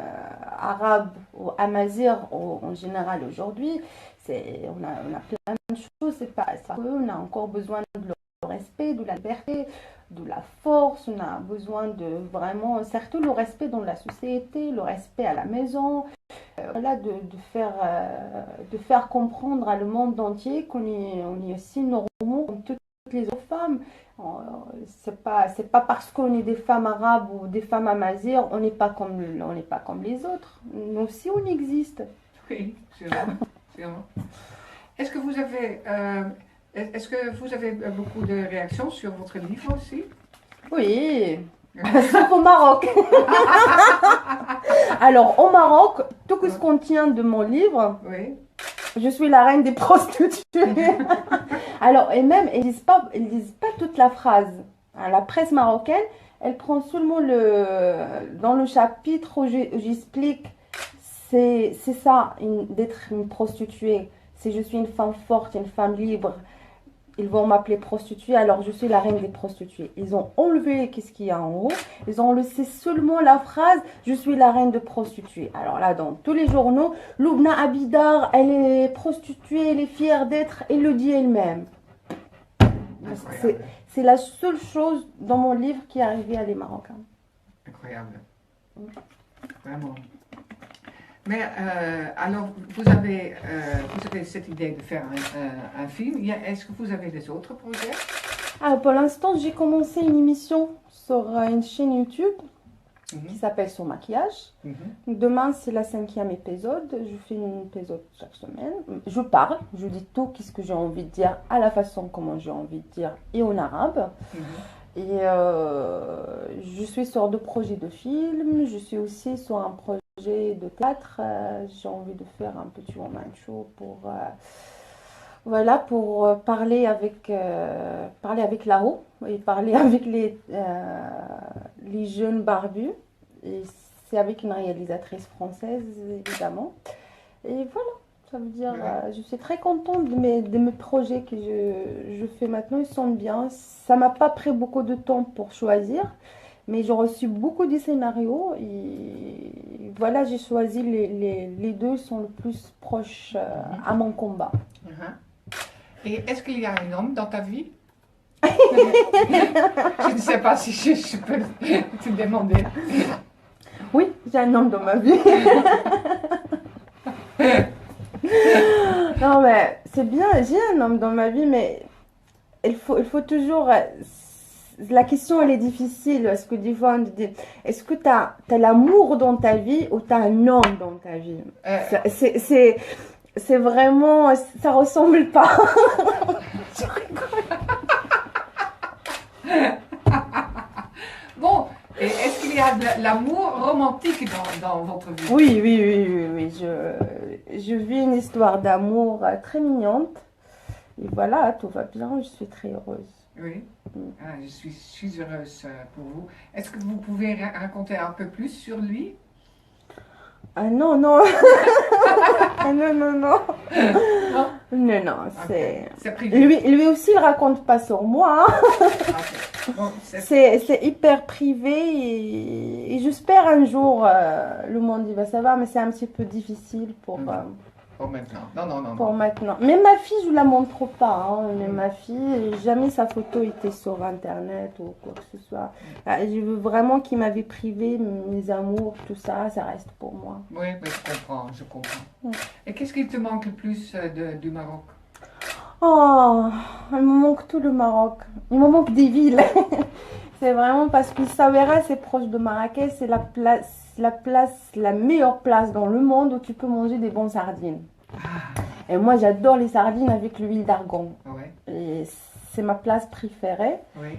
[SPEAKER 1] arabes ou amazirs en général aujourd'hui. On a plein de choses, c'est pas ça. On a encore besoin de le respect, de la liberté, de la force, on a besoin de vraiment, surtout le respect dans la société, le respect à la maison, voilà, de faire comprendre à le monde entier qu'on est aussi normaux comme toutes les autres femmes. C'est pas parce qu'on est des femmes arabes ou des femmes amazirs, on n'est pas comme les autres. Nous aussi, on existe.
[SPEAKER 2] Oui, c'est vrai. Est-ce que vous avez beaucoup de réactions sur votre livre aussi?
[SPEAKER 1] Oui, sauf au Maroc. Alors, au Maroc, tout ce qu'on tient de mon livre,
[SPEAKER 2] Oui.
[SPEAKER 1] je suis la reine des prostituées. Alors, et même, ils disent pas toute la phrase. Hein, la presse marocaine, elle prend seulement dans le chapitre où j'explique, c'est ça, d'être une prostituée. Si je suis une femme forte, une femme libre, ils vont m'appeler prostituée, alors je suis la reine des prostituées. Ils ont enlevé qu'est-ce qu'il y a en haut. Ils ont laissé seulement la phrase « Je suis la reine de prostituées ». Alors là, dans tous les journaux, Loubna Abidar, elle est prostituée, elle est fière d'être, elle le dit elle-même. C'est la seule chose dans mon livre qui est arrivée à les Marocains.
[SPEAKER 2] Incroyable. Vraiment. Mais alors, vous avez cette idée de faire un film. Est-ce que vous avez des autres projets?
[SPEAKER 1] Alors, pour l'instant, j'ai commencé une émission sur une chaîne YouTube qui s'appelle Son maquillage. Demain, c'est la 5e épisode. Je fais un épisode chaque semaine. Je parle, je dis tout ce que j'ai envie de dire à la façon comment j'ai envie de dire et en arabe. Et je suis sur 2 projets de films. Je suis aussi sur un projet de théâtre. J'ai envie de faire un petit one-man show pour parler avec là-haut et parler avec les jeunes barbus. Et c'est avec une réalisatrice française, évidemment. Et voilà, ça veut dire, je suis très contente de mes projets que je fais maintenant. Ils sont bien. Ça m'a pas pris beaucoup de temps pour choisir. Mais j'ai reçu beaucoup de scénarios et voilà, j'ai choisi les 2 sont le plus proches à mon combat.
[SPEAKER 2] Et est-ce qu'il y a un homme dans ta vie? Je ne sais pas si je peux te demander.
[SPEAKER 1] Oui, j'ai un homme dans ma vie. Non mais c'est bien, j'ai un homme dans ma vie, mais il faut toujours... La question, elle est difficile, parce que des fois, on dit, est-ce que tu as l'amour dans ta vie ou tu as un homme dans ta vie? C'est vraiment... Ça ressemble pas. Je rigole.
[SPEAKER 2] Bon, et est-ce qu'il y a de l'amour romantique dans votre vie?
[SPEAKER 1] Oui. Je vis une histoire d'amour très mignonne. Et voilà, tout va bien, je suis très heureuse.
[SPEAKER 2] Oui, je suis heureuse pour vous. Est-ce que vous pouvez raconter un peu plus sur lui?
[SPEAKER 1] Ah non. Ah non. Non,
[SPEAKER 2] c'est privé.
[SPEAKER 1] Lui aussi, il raconte pas sur moi. Hein.
[SPEAKER 2] Bon,
[SPEAKER 1] c'est hyper privé et j'espère un jour le monde il va savoir, mais c'est un petit peu difficile pour
[SPEAKER 2] maintenant. Non.
[SPEAKER 1] Pour maintenant. Mais ma fille, je la montre pas. Hein. Mais ma fille, jamais sa photo était sur Internet ou quoi que ce soit. Je veux vraiment qu'il m'avait privé, mes amours, tout ça, ça reste pour moi.
[SPEAKER 2] Oui, mais je comprends. Et qu'est-ce qui te manque le plus du Maroc?
[SPEAKER 1] Oh, il me manque tout le Maroc. Il me manque des villes. C'est vraiment parce que Essaouira, c'est proche de Marrakech, c'est la meilleure place dans le monde où tu peux manger des bonnes sardines. Et moi, j'adore les sardines avec l'huile d'argan. Et c'est ma place préférée.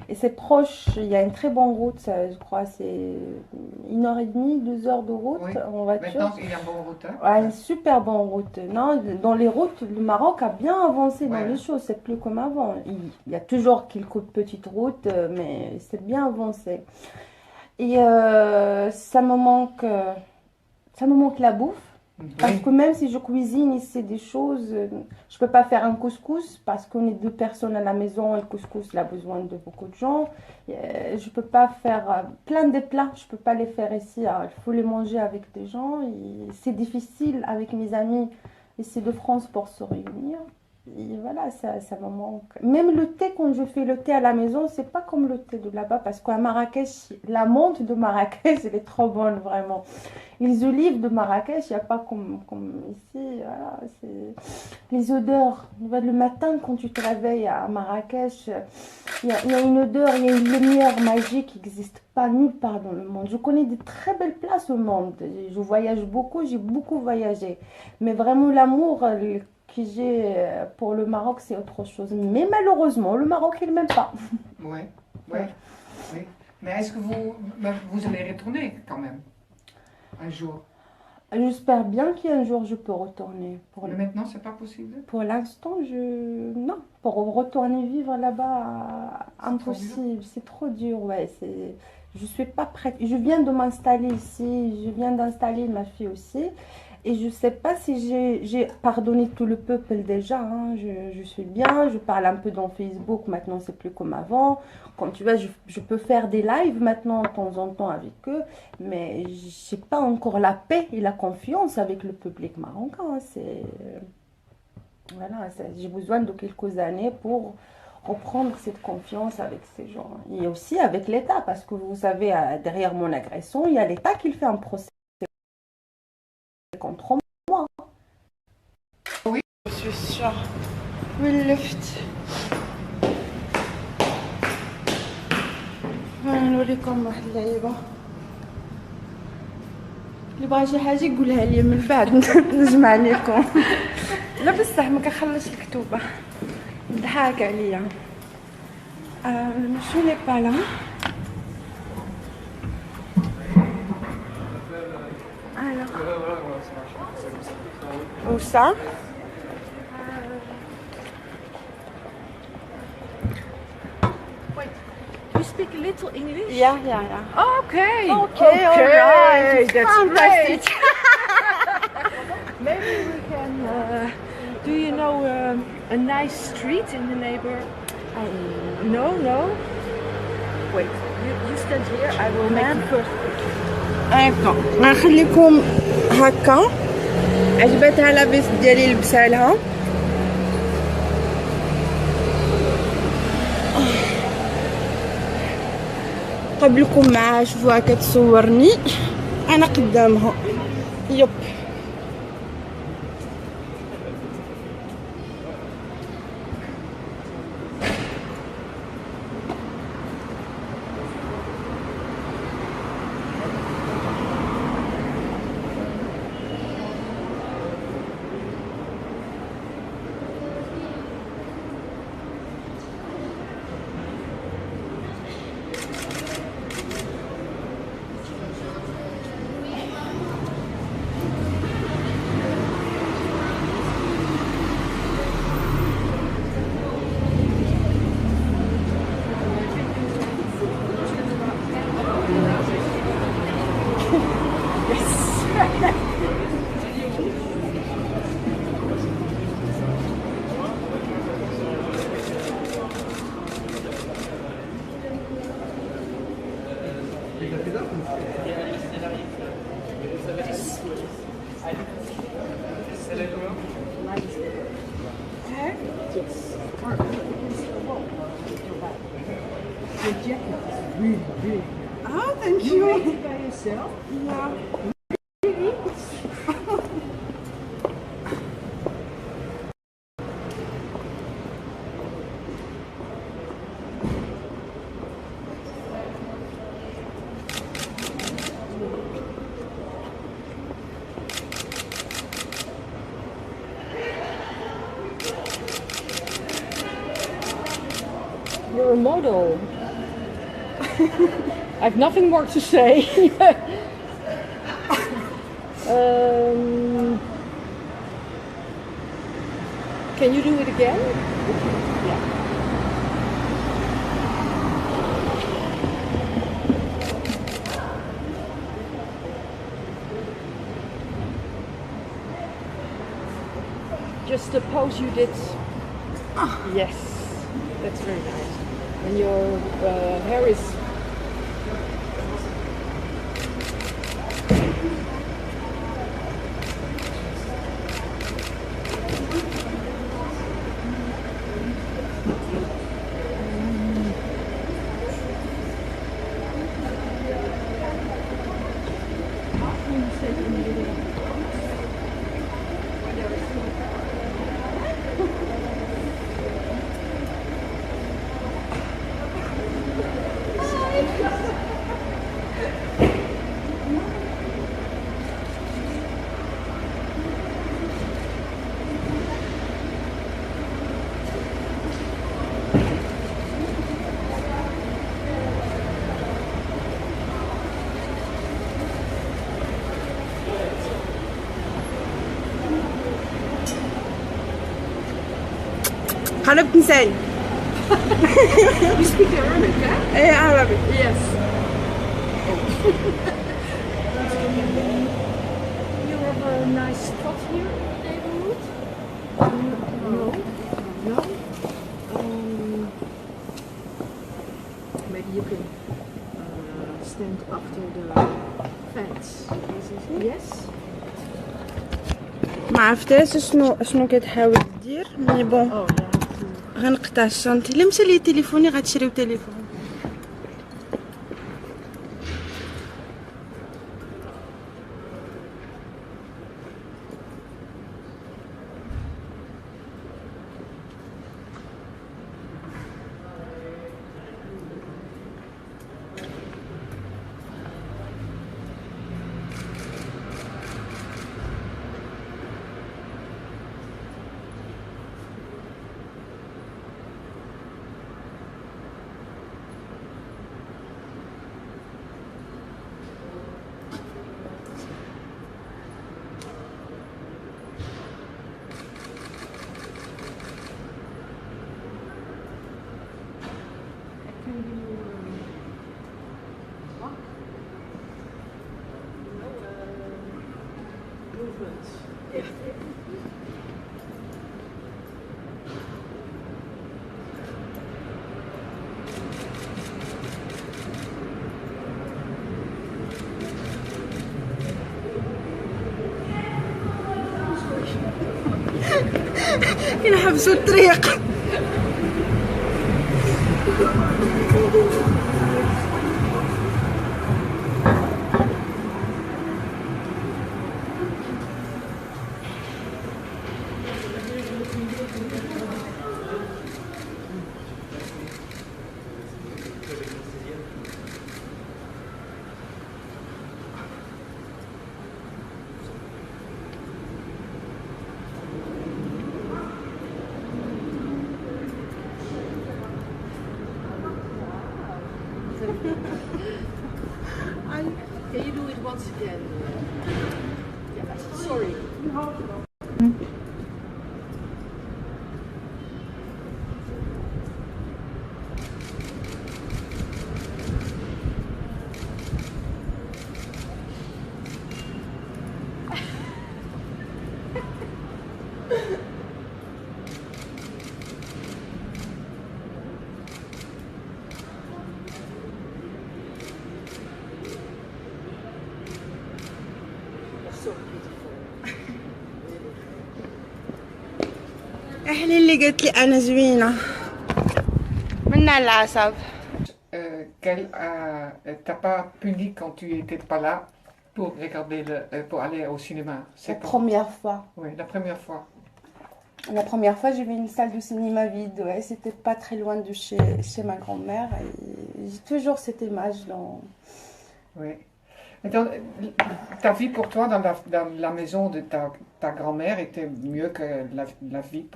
[SPEAKER 1] Et c'est proche, il y a une très bonne route, je crois, c'est 1h30, 2 heures de route en voiture.
[SPEAKER 2] Maintenant, il y a une bonne route.
[SPEAKER 1] Une super bonne route. Non, dans les routes, le Maroc a bien avancé dans les choses, c'est plus comme avant. Il y a toujours quelques petites routes, mais c'est bien avancé. Et ça me manque la bouffe. Parce que même si je cuisine ici des choses, je peux pas faire un couscous parce qu'on est 2 personnes à la maison et le couscous il a besoin de beaucoup de gens. Je peux pas faire plein de plats, je peux pas les faire ici. Alors, il faut les manger avec des gens. C'est difficile avec mes amis ici de France pour se réunir. Et voilà, ça me manque. Même le thé, quand je fais le thé à la maison, c'est pas comme le thé de là-bas parce qu'à Marrakech, la menthe de Marrakech, elle est trop bonne vraiment. Les olives de Marrakech, il n'y a pas comme ici. Voilà, les odeurs. Le matin, quand tu te réveilles à Marrakech, il y a une odeur, il y a une lumière magique qui n'existe pas nulle part dans le monde. Je connais de très belles places au monde. Je voyage beaucoup, j'ai beaucoup voyagé. Mais vraiment, l'amour que j'ai pour le Maroc, c'est autre chose. Mais malheureusement, le Maroc, il ne m'aime pas.
[SPEAKER 2] Oui. Mais est-ce que vous allez retourner quand même un jour?
[SPEAKER 1] J'espère bien qu'un jour je peux retourner.
[SPEAKER 2] Mais maintenant, c'est pas possible.
[SPEAKER 1] Pour l'instant, non. Pour retourner vivre là-bas,
[SPEAKER 2] trop
[SPEAKER 1] impossible. C'est trop dur, ouais. Je suis pas prête. Je viens de m'installer ici. Je viens d'installer ma fille aussi. Et je sais pas si j'ai pardonné tout le peuple déjà, hein. Je suis bien. Je parle un peu dans Facebook. Maintenant, c'est plus comme avant. Comme tu vois, je peux faire des lives maintenant de temps en temps avec eux. Mais j'ai pas encore la paix et la confiance avec le public marocain. Voilà, j'ai besoin de quelques années pour reprendre cette confiance avec ces gens. Et aussi avec l'État, parce que vous savez, derrière mon agression, il y a l'État qui fait un procès contre moi.
[SPEAKER 2] Oui.
[SPEAKER 1] Je suis sûre. واللفت نوريكم واحد اللعيبه اللي بغى شي حاجه يقولها لي من بعد نجمع لكم. لا بصح ما كنخلصش الكتوبه ضحك عليا. شو لي با là alors où ça
[SPEAKER 4] You speak a little English?
[SPEAKER 1] yeah.
[SPEAKER 4] Okay.
[SPEAKER 1] Okay, alright.
[SPEAKER 4] That's
[SPEAKER 1] Fantastic.
[SPEAKER 4] Maybe we can. Do you know a nice street in the neighbor? No, no. Wait. You stand here. I will make the first picture.
[SPEAKER 1] هكا غنخليكم هكا. عجبتها لاباس ديالي لبسها لها. قبلكم معها شوفوها كتصورني انا قدامها. يب Oh, thank you.
[SPEAKER 4] You made it by yourself?
[SPEAKER 1] Yeah.
[SPEAKER 4] You're a model. I have nothing more to say. Can you do it again? Yeah. Just the pose you did. Yes, that's very nice. And your hair is
[SPEAKER 1] قربت نسالي.
[SPEAKER 4] You speak Arabic, huh?
[SPEAKER 1] ايه عربي.
[SPEAKER 4] Yes. You have a nice spot here in the neighborhood? No. No? Maybe you can stand after the fence. Yes?
[SPEAKER 1] ما عرفتهاش شنو كتحاول دير مي بون.
[SPEAKER 4] Oh, yeah.
[SPEAKER 1] غنقطع الشنطي. الا مشى لي تليفوني غتشريو تليفون. ينحبسوا الطريق.
[SPEAKER 4] Can you do it once again? Yeah, sorry. So beautiful.
[SPEAKER 1] احلي اللي قالت لي انا زوينه من العصب.
[SPEAKER 2] Qu'elle t'a pas puni quand tu étais pas là pour regarder pour aller au cinéma.
[SPEAKER 1] La
[SPEAKER 2] C'est quand?
[SPEAKER 1] première fois.
[SPEAKER 2] Oui, la première fois.
[SPEAKER 1] La première fois, j'ai vu une salle de cinéma vide. Ouais, c'était pas très loin de chez ma grand-mère. Et j'ai toujours cette image dans.
[SPEAKER 2] Oui. Mais ta vie pour toi dans la maison de ta grand-mère était mieux que la vie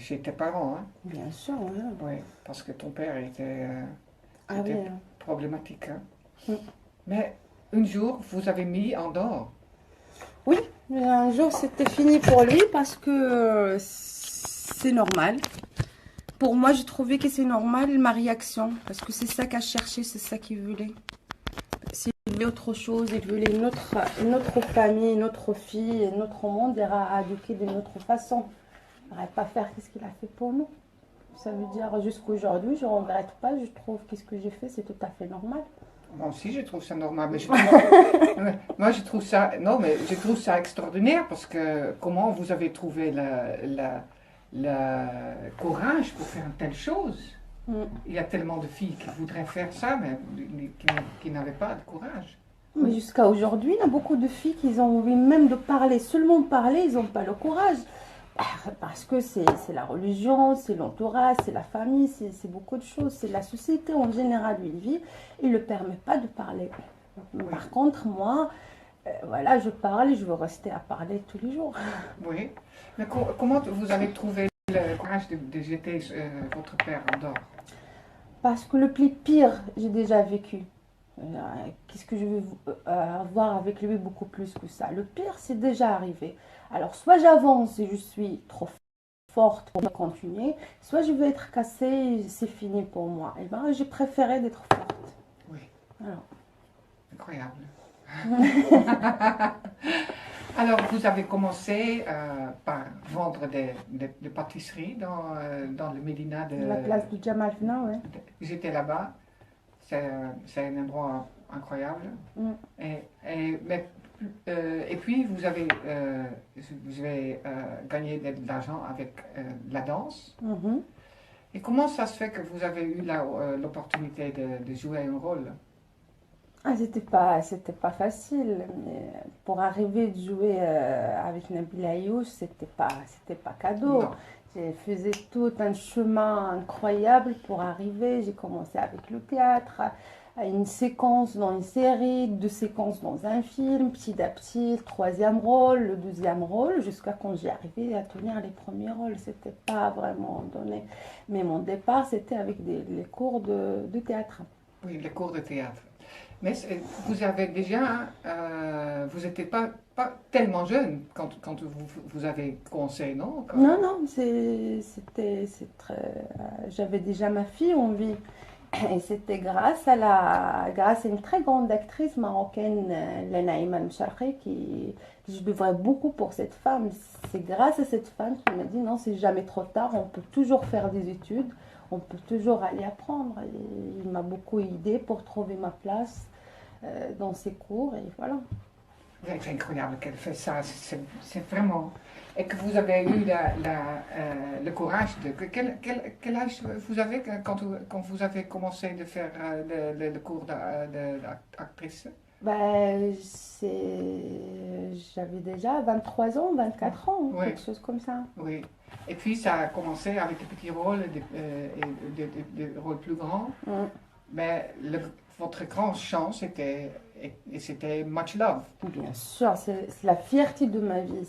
[SPEAKER 2] chez tes parents, hein?
[SPEAKER 1] Bien sûr, ouais.
[SPEAKER 2] Oui, parce que ton père était
[SPEAKER 1] Ah oui.
[SPEAKER 2] problématique, hein?
[SPEAKER 1] Mm.
[SPEAKER 2] Mais un jour, vous avez mis en dehors.
[SPEAKER 1] Oui, mais un jour c'était fini pour lui parce que c'est normal. Pour moi, je trouvais que c'est normal ma réaction parce que c'est ça qu'il cherchait, c'est ça qu'il voulait. S'il voulait autre chose, il voulait une autre famille, une autre fille, un autre monde, il ira éduquer d'une autre façon. Il n'aurait pas faire ce qu'il a fait pour nous. Ça veut dire jusqu'aujourd'hui, je ne regrette pas, je trouve que ce que j'ai fait, c'est tout à fait normal.
[SPEAKER 2] Moi aussi, je trouve ça normal, mais moi, je trouve ça, non, mais je trouve ça extraordinaire parce que comment vous avez trouvé le courage pour faire une telle chose? Il y a tellement de filles qui voudraient faire ça, mais qui n'avaient pas de courage.
[SPEAKER 1] Mais jusqu'à aujourd'hui, il y a beaucoup de filles qui ont envie même de parler, seulement parler, ils n'ont pas le courage. Parce que c'est la religion, c'est l'entourage, c'est la famille, c'est beaucoup de choses. C'est la société en général où il vit, il ne le permet pas de parler. Par contre, moi, voilà, je parle et je veux rester à parler tous les jours.
[SPEAKER 2] Oui, mais comment vous avez trouvé le courage de jeter votre père en dehors?
[SPEAKER 1] Parce que le plus pire, j'ai déjà vécu. Qu'est-ce que je vais avoir avec lui beaucoup plus que ça? Le pire, c'est déjà arrivé. Alors, soit j'avance et je suis trop forte pour continuer, soit je vais être cassée, c'est fini pour moi. Et ben, j'ai préféré d'être forte.
[SPEAKER 2] Oui.
[SPEAKER 1] Alors.
[SPEAKER 2] Incroyable. Alors, vous avez commencé par vendre des pâtisseries dans le Médina de...
[SPEAKER 1] La place du Jamal Fna, oui.
[SPEAKER 2] J'étais là-bas. C'est un endroit incroyable.
[SPEAKER 1] Mm.
[SPEAKER 2] Et puis, vous avez gagné de l'argent avec la danse.
[SPEAKER 1] Mhm.
[SPEAKER 2] Et comment ça se fait que vous avez eu l'opportunité de jouer un rôle?
[SPEAKER 1] Ah, c'était pas facile, mais pour arriver de jouer avec Nabil Ayouch, c'était pas cadeau.
[SPEAKER 2] Non.
[SPEAKER 1] J'ai fait tout un chemin incroyable pour arriver. J'ai commencé avec le théâtre, une séquence dans une série, 2 séquences dans un film, petit à petit, le 3e rôle, le 2e rôle, jusqu'à quand j'ai arrivé à tenir les premiers rôles. C'était pas vraiment donné. Mais mon départ, c'était avec les cours de théâtre.
[SPEAKER 2] Oui, les cours de théâtre. Mais vous avez déjà, vous n'étiez pas tellement jeune quand vous avez commencé, non?
[SPEAKER 1] Non, j'avais déjà ma fille en vie. Et c'était grâce à une très grande actrice marocaine, Naïma Mcharqi, qui je devrais beaucoup pour cette femme. C'est grâce à cette femme qui m'a dit non, c'est jamais trop tard, on peut toujours faire des études, on peut toujours aller apprendre. Et il m'a beaucoup aidé pour trouver ma place dans ses cours et voilà.
[SPEAKER 2] C'est incroyable qu'elle fait ça, c'est vraiment... Et que vous avez eu le courage de... Quel âge vous avez quand vous avez commencé de faire le cours d'actrice?
[SPEAKER 1] J'avais déjà 23 ans, 24 ans,
[SPEAKER 2] oui.
[SPEAKER 1] Quelque chose comme ça.
[SPEAKER 2] Oui. Et puis ça a commencé avec des petits rôles et des rôles plus grands.
[SPEAKER 1] Mm.
[SPEAKER 2] Mais votre grande chance c'était Much Love.
[SPEAKER 1] Bien sûr, c'est la fierté de ma vie.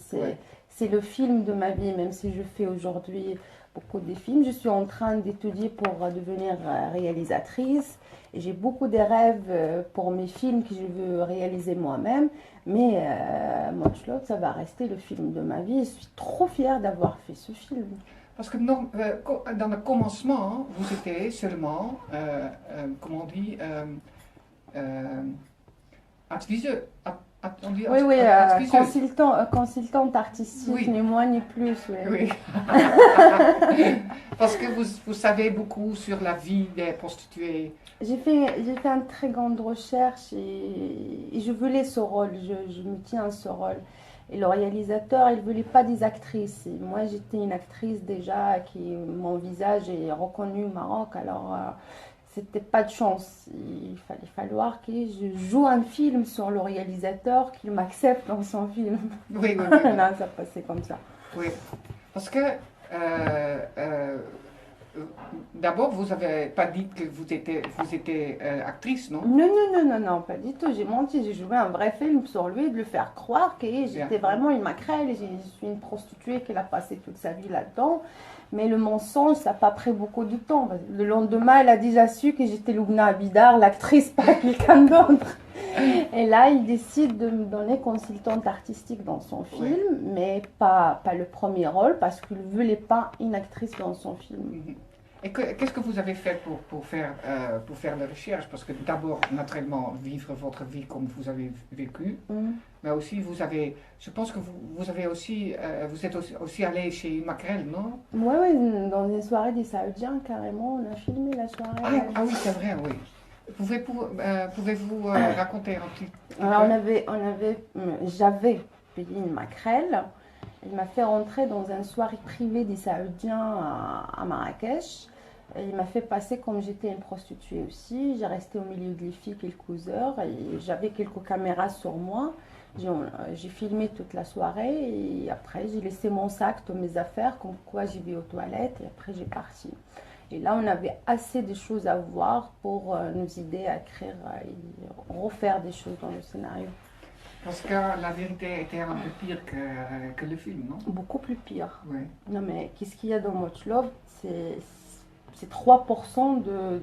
[SPEAKER 1] C'est le film de ma vie, même si je fais aujourd'hui beaucoup de films. Je suis en train d'étudier pour devenir réalisatrice. Et j'ai beaucoup de rêves pour mes films que je veux réaliser moi-même. Mais Much Love, ça va rester le film de ma vie. Je suis trop fière d'avoir fait ce film.
[SPEAKER 2] Parce que dans le commencement, vous étiez seulement, comment on dit, adviseur.
[SPEAKER 1] Oui, consultante artistique,
[SPEAKER 2] oui.
[SPEAKER 1] Ni moins ni plus.
[SPEAKER 2] Oui. Parce que vous savez beaucoup sur la vie des prostituées.
[SPEAKER 1] J'ai fait une très grande recherche et je voulais ce rôle, je me tiens à ce rôle. Et le réalisateur, il ne voulait pas des actrices. Et moi, j'étais une actrice déjà, mon visage est reconnu au Maroc, alors c'était pas de chance. Il fallait falloir que je joue un film sur le réalisateur, qu'il m'accepte dans son film.
[SPEAKER 2] Oui.
[SPEAKER 1] Non, ça passait comme ça.
[SPEAKER 2] Oui, parce que d'abord, vous n'avez pas dit que vous étiez actrice, non?
[SPEAKER 1] Non, pas du tout. J'ai menti, j'ai joué un vrai film sur lui, de le faire croire que j'étais vraiment une maquerelle. Je suis une prostituée qui a passé toute sa vie là-dedans. Mais le mensonge, ça n'a pas pris beaucoup de temps. Le lendemain, elle a déjà su que j'étais Loubna Abidar, l'actrice, pas quelqu'un d'autre. Et là, il décide de me donner consultante artistique dans son film, mais pas le premier rôle, parce qu'il ne voulait pas une actrice dans son film.
[SPEAKER 2] Et qu'est-ce que vous avez fait pour faire la recherche? Parce que d'abord, naturellement, vivre votre vie comme vous avez vécu, mais aussi je pense que vous avez aussi, vous êtes aussi allé chez Maquerel, non?
[SPEAKER 1] Oui, dans une soirée des Saoudiens, carrément, on a filmé la soirée.
[SPEAKER 2] Ah oui, c'est vrai, oui. Pouvez-vous raconter un petit peu?
[SPEAKER 1] Alors, j'avais payé une Maquerel. Il m'a fait rentrer dans une soirée privée des Saoudiens à Marrakech. Et il m'a fait passer comme j'étais une prostituée aussi. J'ai resté au milieu des filles quelques heures et j'avais quelques caméras sur moi. J'ai filmé toute la soirée et après j'ai laissé mon sac, toutes mes affaires, comme quoi j'y vais aux toilettes et après j'ai parti. Et là, on avait assez de choses à voir pour nous aider à écrire et refaire des choses dans le scénario.
[SPEAKER 2] Parce que la vérité était un peu pire que le film, non?
[SPEAKER 1] Beaucoup plus pire.
[SPEAKER 2] Oui.
[SPEAKER 1] Non, mais qu'est-ce qu'il y a dans Much Love? C'est 3% de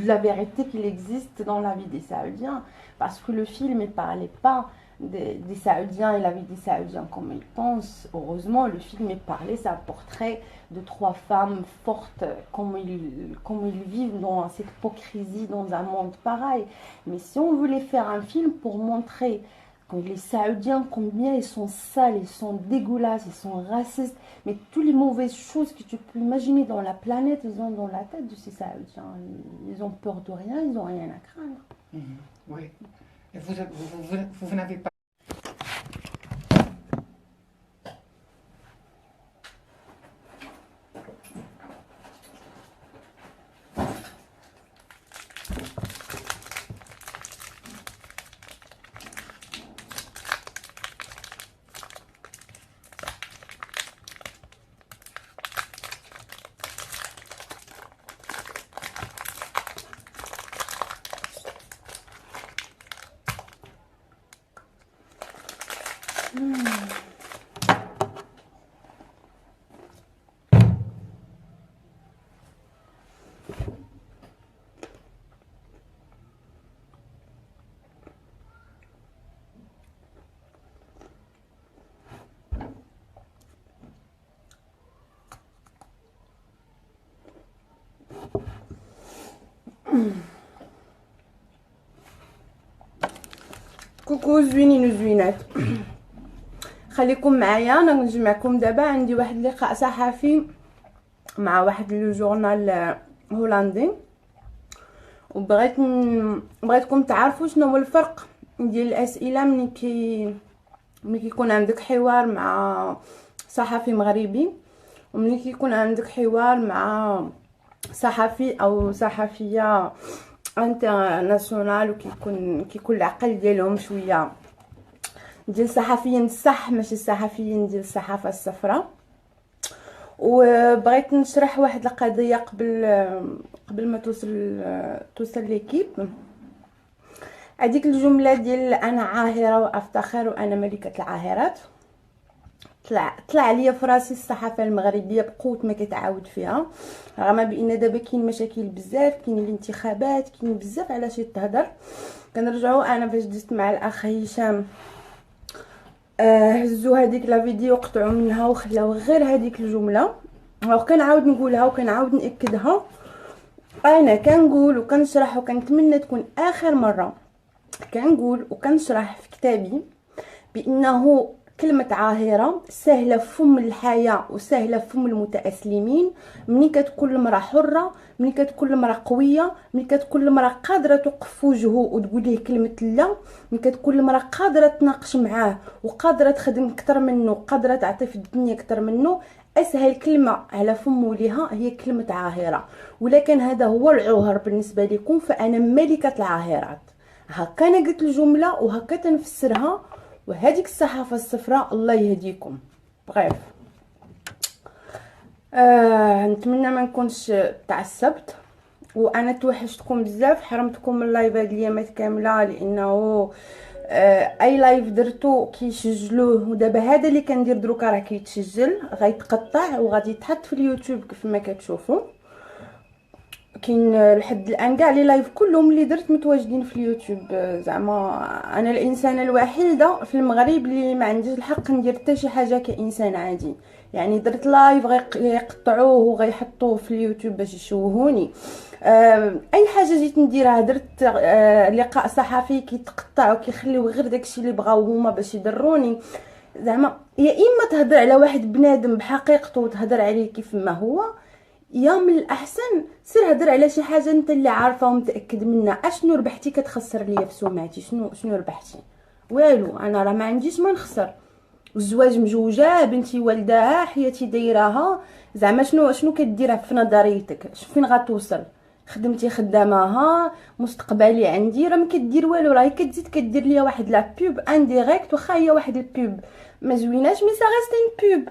[SPEAKER 1] la vérité qu'il existe dans la vie des Saoudiens. Parce que le film ne parlait pas des Saoudiens et la vie des Saoudiens, comme ils pensent. Heureusement, le film est parlé, c'est un portrait de 3 femmes fortes, comme ils vivent dans cette hypocrisie, dans un monde pareil. Mais si on voulait faire un film pour montrer que les Saoudiens, combien ils sont sales, ils sont dégueulasses, ils sont racistes, mais toutes les mauvaises choses que tu peux imaginer dans la planète, ils ont dans la tête de ces Saoudiens. Ils ont peur de rien, ils n'ont rien à craindre.
[SPEAKER 2] Oui. Et vous n'avez pas.
[SPEAKER 1] كوكو زوينين وزوينات، خليكم معايا. انا نجمعكم دابا، عندي واحد اللقاء صحفي مع واحد لو جورنال هولندي، بغيتكم تعرفوا شنو هو الفرق ديال الاسئله ملي كيكون عندك حوار مع صحفي مغربي، وملي كيكون عندك حوار مع صحفي او صحفيه انترناسيونال، وكيكون العقل ديالهم شويه ديال الصحفيين الصح، ماشي الصحفيين ديال الصحافه الصفراء. وبغيت نشرح واحد القضيه قبل ما توصل ليكيب. هذيك الجمله ديال انا عاهره وافتخر وانا ملكه العاهرات، طلع ليا في راسي الصحافه المغربيه بقوه ما كتعاود فيها، رغم بان دابا كاين مشاكل بزاف، كاين الانتخابات، كاين بزاف علاش يتهضر. كنرجعوا انا فاش دزت مع الاخ هشام، هزوا هذيك لا فيديو قطعوا منها وخلاو غير هذيك الجمله، وكنعاود نقولها وكنعاود ناكدها. انا كنقول وكنشرح وكنتمنى تكون اخر مره كنقول وكنشرح في كتابي بانه كلمة عاهرة سهلة في فم الحياة وسهلة في فم المتأسلمين. ملي كتكون المرأة حرة، ملي كتكون المرأة قوية، ملي كتكون المرأة قادرة توقف في وجهه وتقول ليه كلمة لا، ملي كتكون المرأة قادرة تناقش معاه وقادرة تخدم اكثر منه، قادرة تعطي في الدنيا اكثر منه، اسهل كلمة على فمه ليها هي كلمة عاهرة. ولكن هذا هو العوهر بالنسبة لكم، فأنا ملكة العاهرات. هكا انا قلت الجملة وهكا تنفسرها، وهذيك الصحافه الصفراء الله يهديكم. بغيف نتمنى ما نكونش تعصبت، وانا توحشتكم بزاف، حرمتكم من اللايف هاد الايامات كامله، لانه اي لايف درتو كيسجلوه، ودابا هذا اللي كندير دروكا راه كيتسجل، غيتقطع وغادي يتحط في اليوتيوب كيف ما كتشوفوا. كاين لحد الان كاع لي لايف كلهم اللي درت متواجدين في اليوتيوب. زعما انا الانسانه الوحيده في المغرب اللي ما عنديش الحق ندير حتى شي حاجه كانسان عادي. يعني درت لايف غيقطعوه وغيحطوه في اليوتيوب باش يشوهوني. اي حاجه جيت نديرها، درت لقاء صحفي كيتقطع وكيخليو غير داكشي اللي بغاو هما باش يضروني. زعما يا اما تهضر على واحد بنادم بحقيقته وتهضر عليه كيف ما هو، يا من الاحسن سير هضر على شي حاجه انت اللي عارفه ومتاكد منها. اشنو ربحتي كتخسر ليا في سمعتي؟ شنو ربحتي؟ والو. انا راه ما عنديش ما نخسر. الزواج مجوجه، بنتي والداها، حياتي دايراها. زعما شنو كدير في نظريتك؟ فين غتوصل؟ خدمتي خداماها، مستقبلي عندي، راه ما كدير والو، راهي كتزيد كدير ليا واحد لا بوب انديريكت، واخا هي واحد البوب ما زويناش، مي سا غاستين بوب.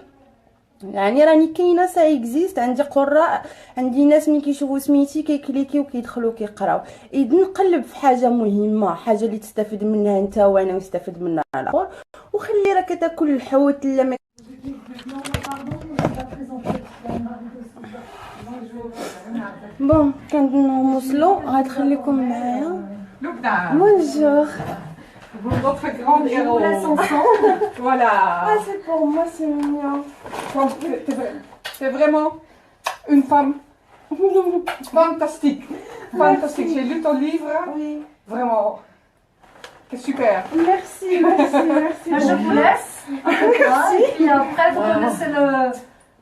[SPEAKER 1] يعني راني كاينه، سا اكزيست، عندي قراء، عندي ناس ملي كيشوفوا سميتي كيكليكيو وكيدخلوا كيقراو. اذا نقلب في حاجه مهمه، حاجه اللي تستافد منها انت وانا ونستافد منها الاخر، وخلي راك تاكل الحوت لا ما. بون كنوصلوا، غتخليكم معايا. بونجور.
[SPEAKER 2] Votre grande
[SPEAKER 3] Je vous laisse
[SPEAKER 2] héros.
[SPEAKER 3] ensemble.
[SPEAKER 2] Voilà.
[SPEAKER 1] Ah, c'est pour moi, c'est mignon.
[SPEAKER 2] C'est vraiment une femme fantastique. Fantastique. J'ai lu ton livre.
[SPEAKER 1] Oui.
[SPEAKER 2] Vraiment. C'est super.
[SPEAKER 1] Merci, merci, merci.
[SPEAKER 3] Je vous laisse. Voilà, et puis après, vous connaissez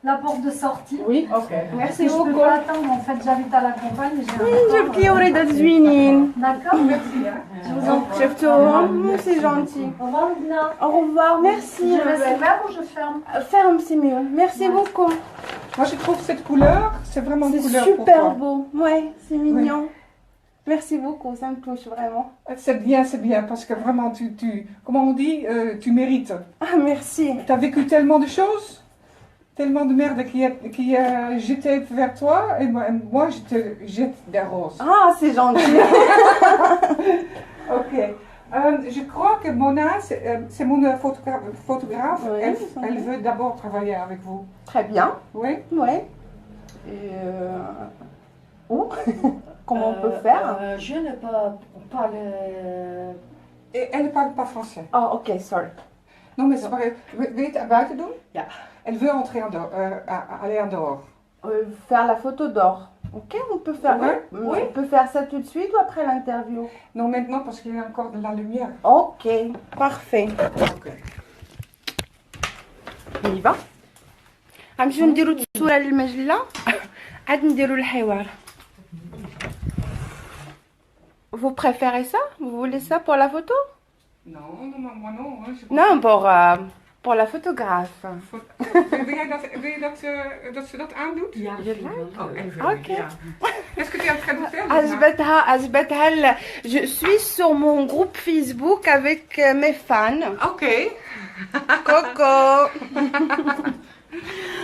[SPEAKER 3] la porte de sortie.
[SPEAKER 2] Oui, ok.
[SPEAKER 1] Merci
[SPEAKER 3] Je ne peux
[SPEAKER 1] beaucoup.
[SPEAKER 3] pas attendre, en fait, j'habite à la campagne.
[SPEAKER 1] جبتي وريدات زوينين.
[SPEAKER 3] D'accord.
[SPEAKER 2] Merci. Hein.
[SPEAKER 3] Je vous en prie.
[SPEAKER 1] شفتوهم c'est gentil.
[SPEAKER 3] Au revoir, Lina.
[SPEAKER 1] Au revoir, merci.
[SPEAKER 3] Je laisse ouvert ou je ferme?
[SPEAKER 1] Ferme, c'est mieux. Merci beaucoup.
[SPEAKER 2] Moi, je trouve cette couleur, c'est vraiment une
[SPEAKER 1] C'est
[SPEAKER 2] couleur
[SPEAKER 1] super
[SPEAKER 2] pour toi.
[SPEAKER 1] beau. Ouais, c'est mignon. Merci beaucoup, ça me touche vraiment.
[SPEAKER 2] C'est bien, parce que vraiment, comment on dit, tu mérites.
[SPEAKER 1] Ah, merci.
[SPEAKER 2] Tu as vécu tellement de choses, tellement de merde qui a jeté vers toi, et moi, je te jette des roses.
[SPEAKER 1] Ah, c'est gentil.
[SPEAKER 2] Ok. Je crois que Mona, c'est mon photographe.
[SPEAKER 1] Oui,
[SPEAKER 2] Elle veut d'abord travailler avec vous.
[SPEAKER 1] Très bien.
[SPEAKER 2] Oui.
[SPEAKER 1] Ouais. Et où comment on peut faire?
[SPEAKER 4] Je ne parle.
[SPEAKER 2] Et elle ne parle pas français.
[SPEAKER 1] Oh, ok, sorry.
[SPEAKER 2] Non, mais c'est pas grave. Wil je het buiten doen?
[SPEAKER 4] Ja.
[SPEAKER 2] Elle veut entrer aller en dehors.
[SPEAKER 1] Faire la photo d'or. Ok, on peut faire.
[SPEAKER 2] Ouais,
[SPEAKER 1] Oui. On peut faire ça tout de suite ou après l'interview?
[SPEAKER 2] Non, maintenant, parce qu'il y a encore de la lumière.
[SPEAKER 1] Ok, parfait.
[SPEAKER 2] Ok.
[SPEAKER 1] On y va. غنمشيو نديرو التصويره للمجله عاد نديرو الحوار. Vous préférez ça? Vous voulez ça pour la photo?
[SPEAKER 2] Non, moi non. Hein,
[SPEAKER 1] Non, pour la photographe.
[SPEAKER 2] Wil je dat ze dat aandoet?
[SPEAKER 4] Ja,
[SPEAKER 1] Ok.
[SPEAKER 2] Est-ce que tu es en train de faire?
[SPEAKER 1] أثبتها Je suis sur mon groupe Facebook avec mes fans.
[SPEAKER 2] Ok.
[SPEAKER 1] Coco.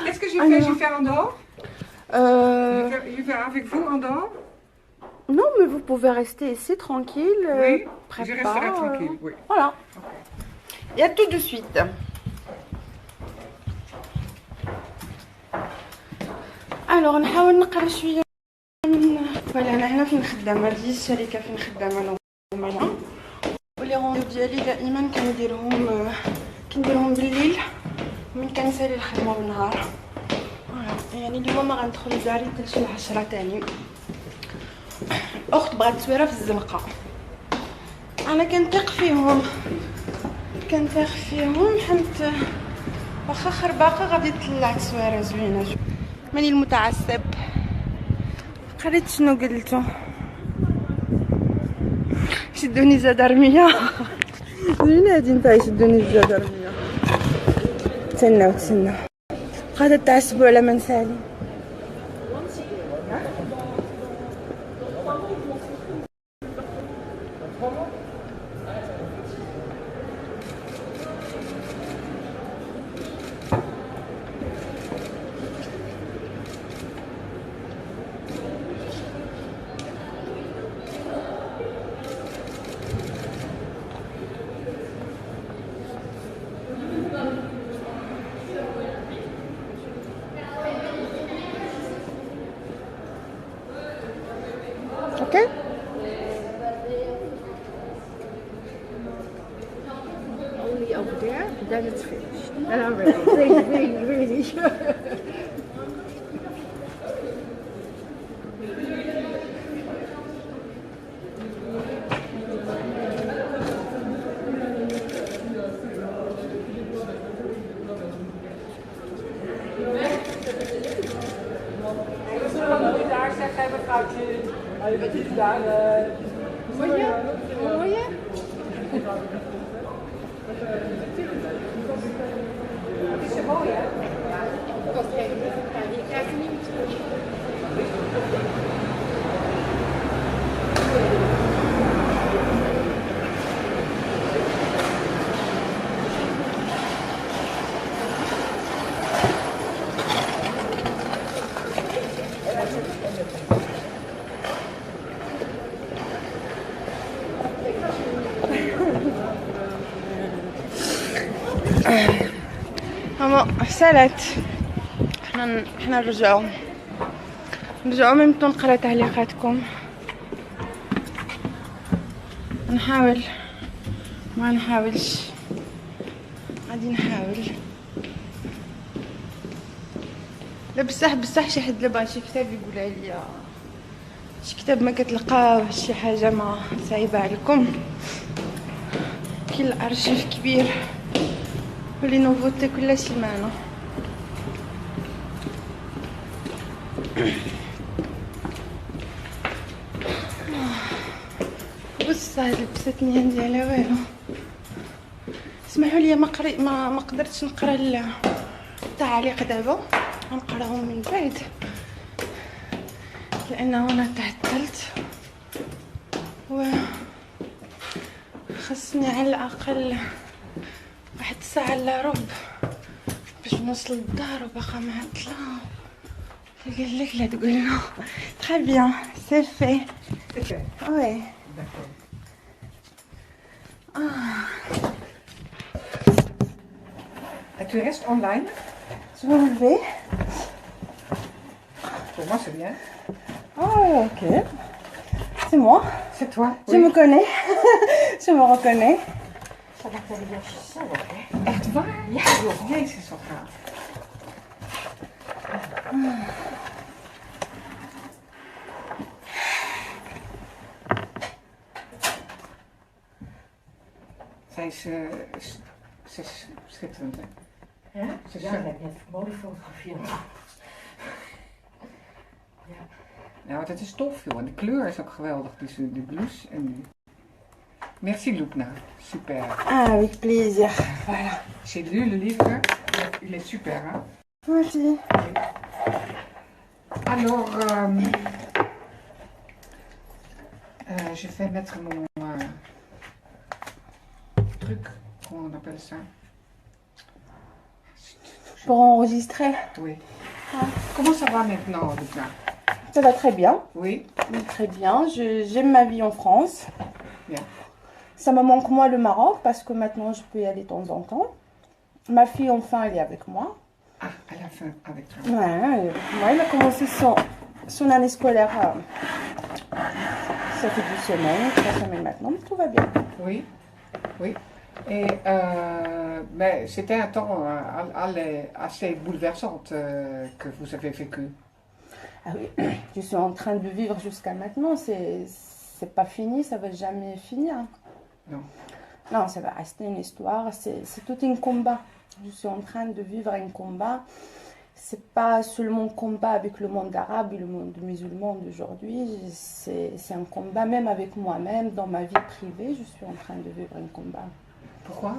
[SPEAKER 2] Est-ce que je fais en dehors? Je vais avec vous en dehors?
[SPEAKER 1] Non, mais vous pouvez rester ici tranquille.
[SPEAKER 2] Oui,
[SPEAKER 1] prépare,
[SPEAKER 2] je resterai tranquille, oui.
[SPEAKER 1] Voilà. Et à tout de suite. Alors نحاول نقرا شويه من فوالا انا هنا فين خدامه هذه الشركه فين خدامه انا وماما ولي روندو ديالي دائما كنديرهم بالليل من كنسالي الخدمه بالنهار. فوالا يعني اليوم ما غندخل لداري حتى شي 10 تاني. اخت بغات تصويره في الزنقه انا كنثق فيهم حمت واخا خرباقه غادي تطلع تصويره زوينه. ماني المتعصب. قريت شنو قلتو شدوني زدرميه. زوينه هادي نتاع يشدوني الزدرميه. تسناو قاعده تعصبوا على منسالي. Okay?
[SPEAKER 4] only over there, then it's finished. And I'm ready. Really. ماما سالت حنا نرجعو ميمتو نقرا تعليقاتكم. نحاول
[SPEAKER 1] ما نحاولش غادي نحاول. لا بصح شي حد دابا شي كتاب يقول عليا شي كتاب ما كتلقاوش، شي حاجه ما صعيبه عليكم، كاين الارشيف كبير ولي نوفوتي كل سيمانه. بص هاد لبستني عندي على والو. اسمحوا لي ما قدرتش نقرا التعليق دابا، غنقراهم من بعد لانه انا تعطلت و خصني على الاقل واحد الساعه الا ربع باش نوصل للدار وباقا معطله. قال لك لا تقول له تري بيان سي في. وي
[SPEAKER 2] Et tu restes online?
[SPEAKER 1] je vais me lever.
[SPEAKER 2] Pour moi, c'est bien.
[SPEAKER 1] Oh, ok. C'est moi.
[SPEAKER 2] C'est toi?
[SPEAKER 1] Je me connais. Je me reconnais.
[SPEAKER 4] Ça va faire bien zo, hè?
[SPEAKER 2] Echt waar? Ja, joh. Jezus, wat gaaf. Zij is schitterend, hè?
[SPEAKER 4] Ja? Ja, ik heb net mooie fotografie. Ja.
[SPEAKER 2] Nou, dat is tof, joh. En de kleur is ook geweldig. Dus de blouse en die... Merci, Loupna. Super.
[SPEAKER 1] Ah, avec plaisir. Voilà.
[SPEAKER 2] J'ai lu le livre. Il est super, hein?
[SPEAKER 1] Merci.
[SPEAKER 2] Alors, je vais mettre mon truc, comment on appelle ça?
[SPEAKER 1] Pour enregistrer.
[SPEAKER 2] Oui. Comment ça va maintenant, Loupna?
[SPEAKER 1] Ça va très bien.
[SPEAKER 2] Oui.
[SPEAKER 1] Très bien. J'aime ma vie en France.
[SPEAKER 2] Bien.
[SPEAKER 1] Ça me manque moins le Maroc parce que maintenant je peux y aller de temps en temps. Ma fille, enfin, elle est avec moi.
[SPEAKER 2] Ah, elle a faim avec toi.
[SPEAKER 1] Ouais, elle a commencé son année scolaire. Ça fait 2 semaines, 3 semaines maintenant, mais tout va bien.
[SPEAKER 2] Oui, oui. Et mais c'était un temps assez bouleversant que vous avez vécu.
[SPEAKER 1] Ah oui, je suis en train de vivre jusqu'à maintenant. C'est pas fini, ça va jamais finir.
[SPEAKER 2] Non.
[SPEAKER 1] Non, ça va rester une histoire. C'est tout un combat. Je suis en train de vivre un combat. C'est pas seulement un combat avec le monde arabe et le monde musulman d'aujourd'hui. C'est un combat même avec moi-même, dans ma vie privée. Je suis en train de vivre un combat.
[SPEAKER 2] Pourquoi?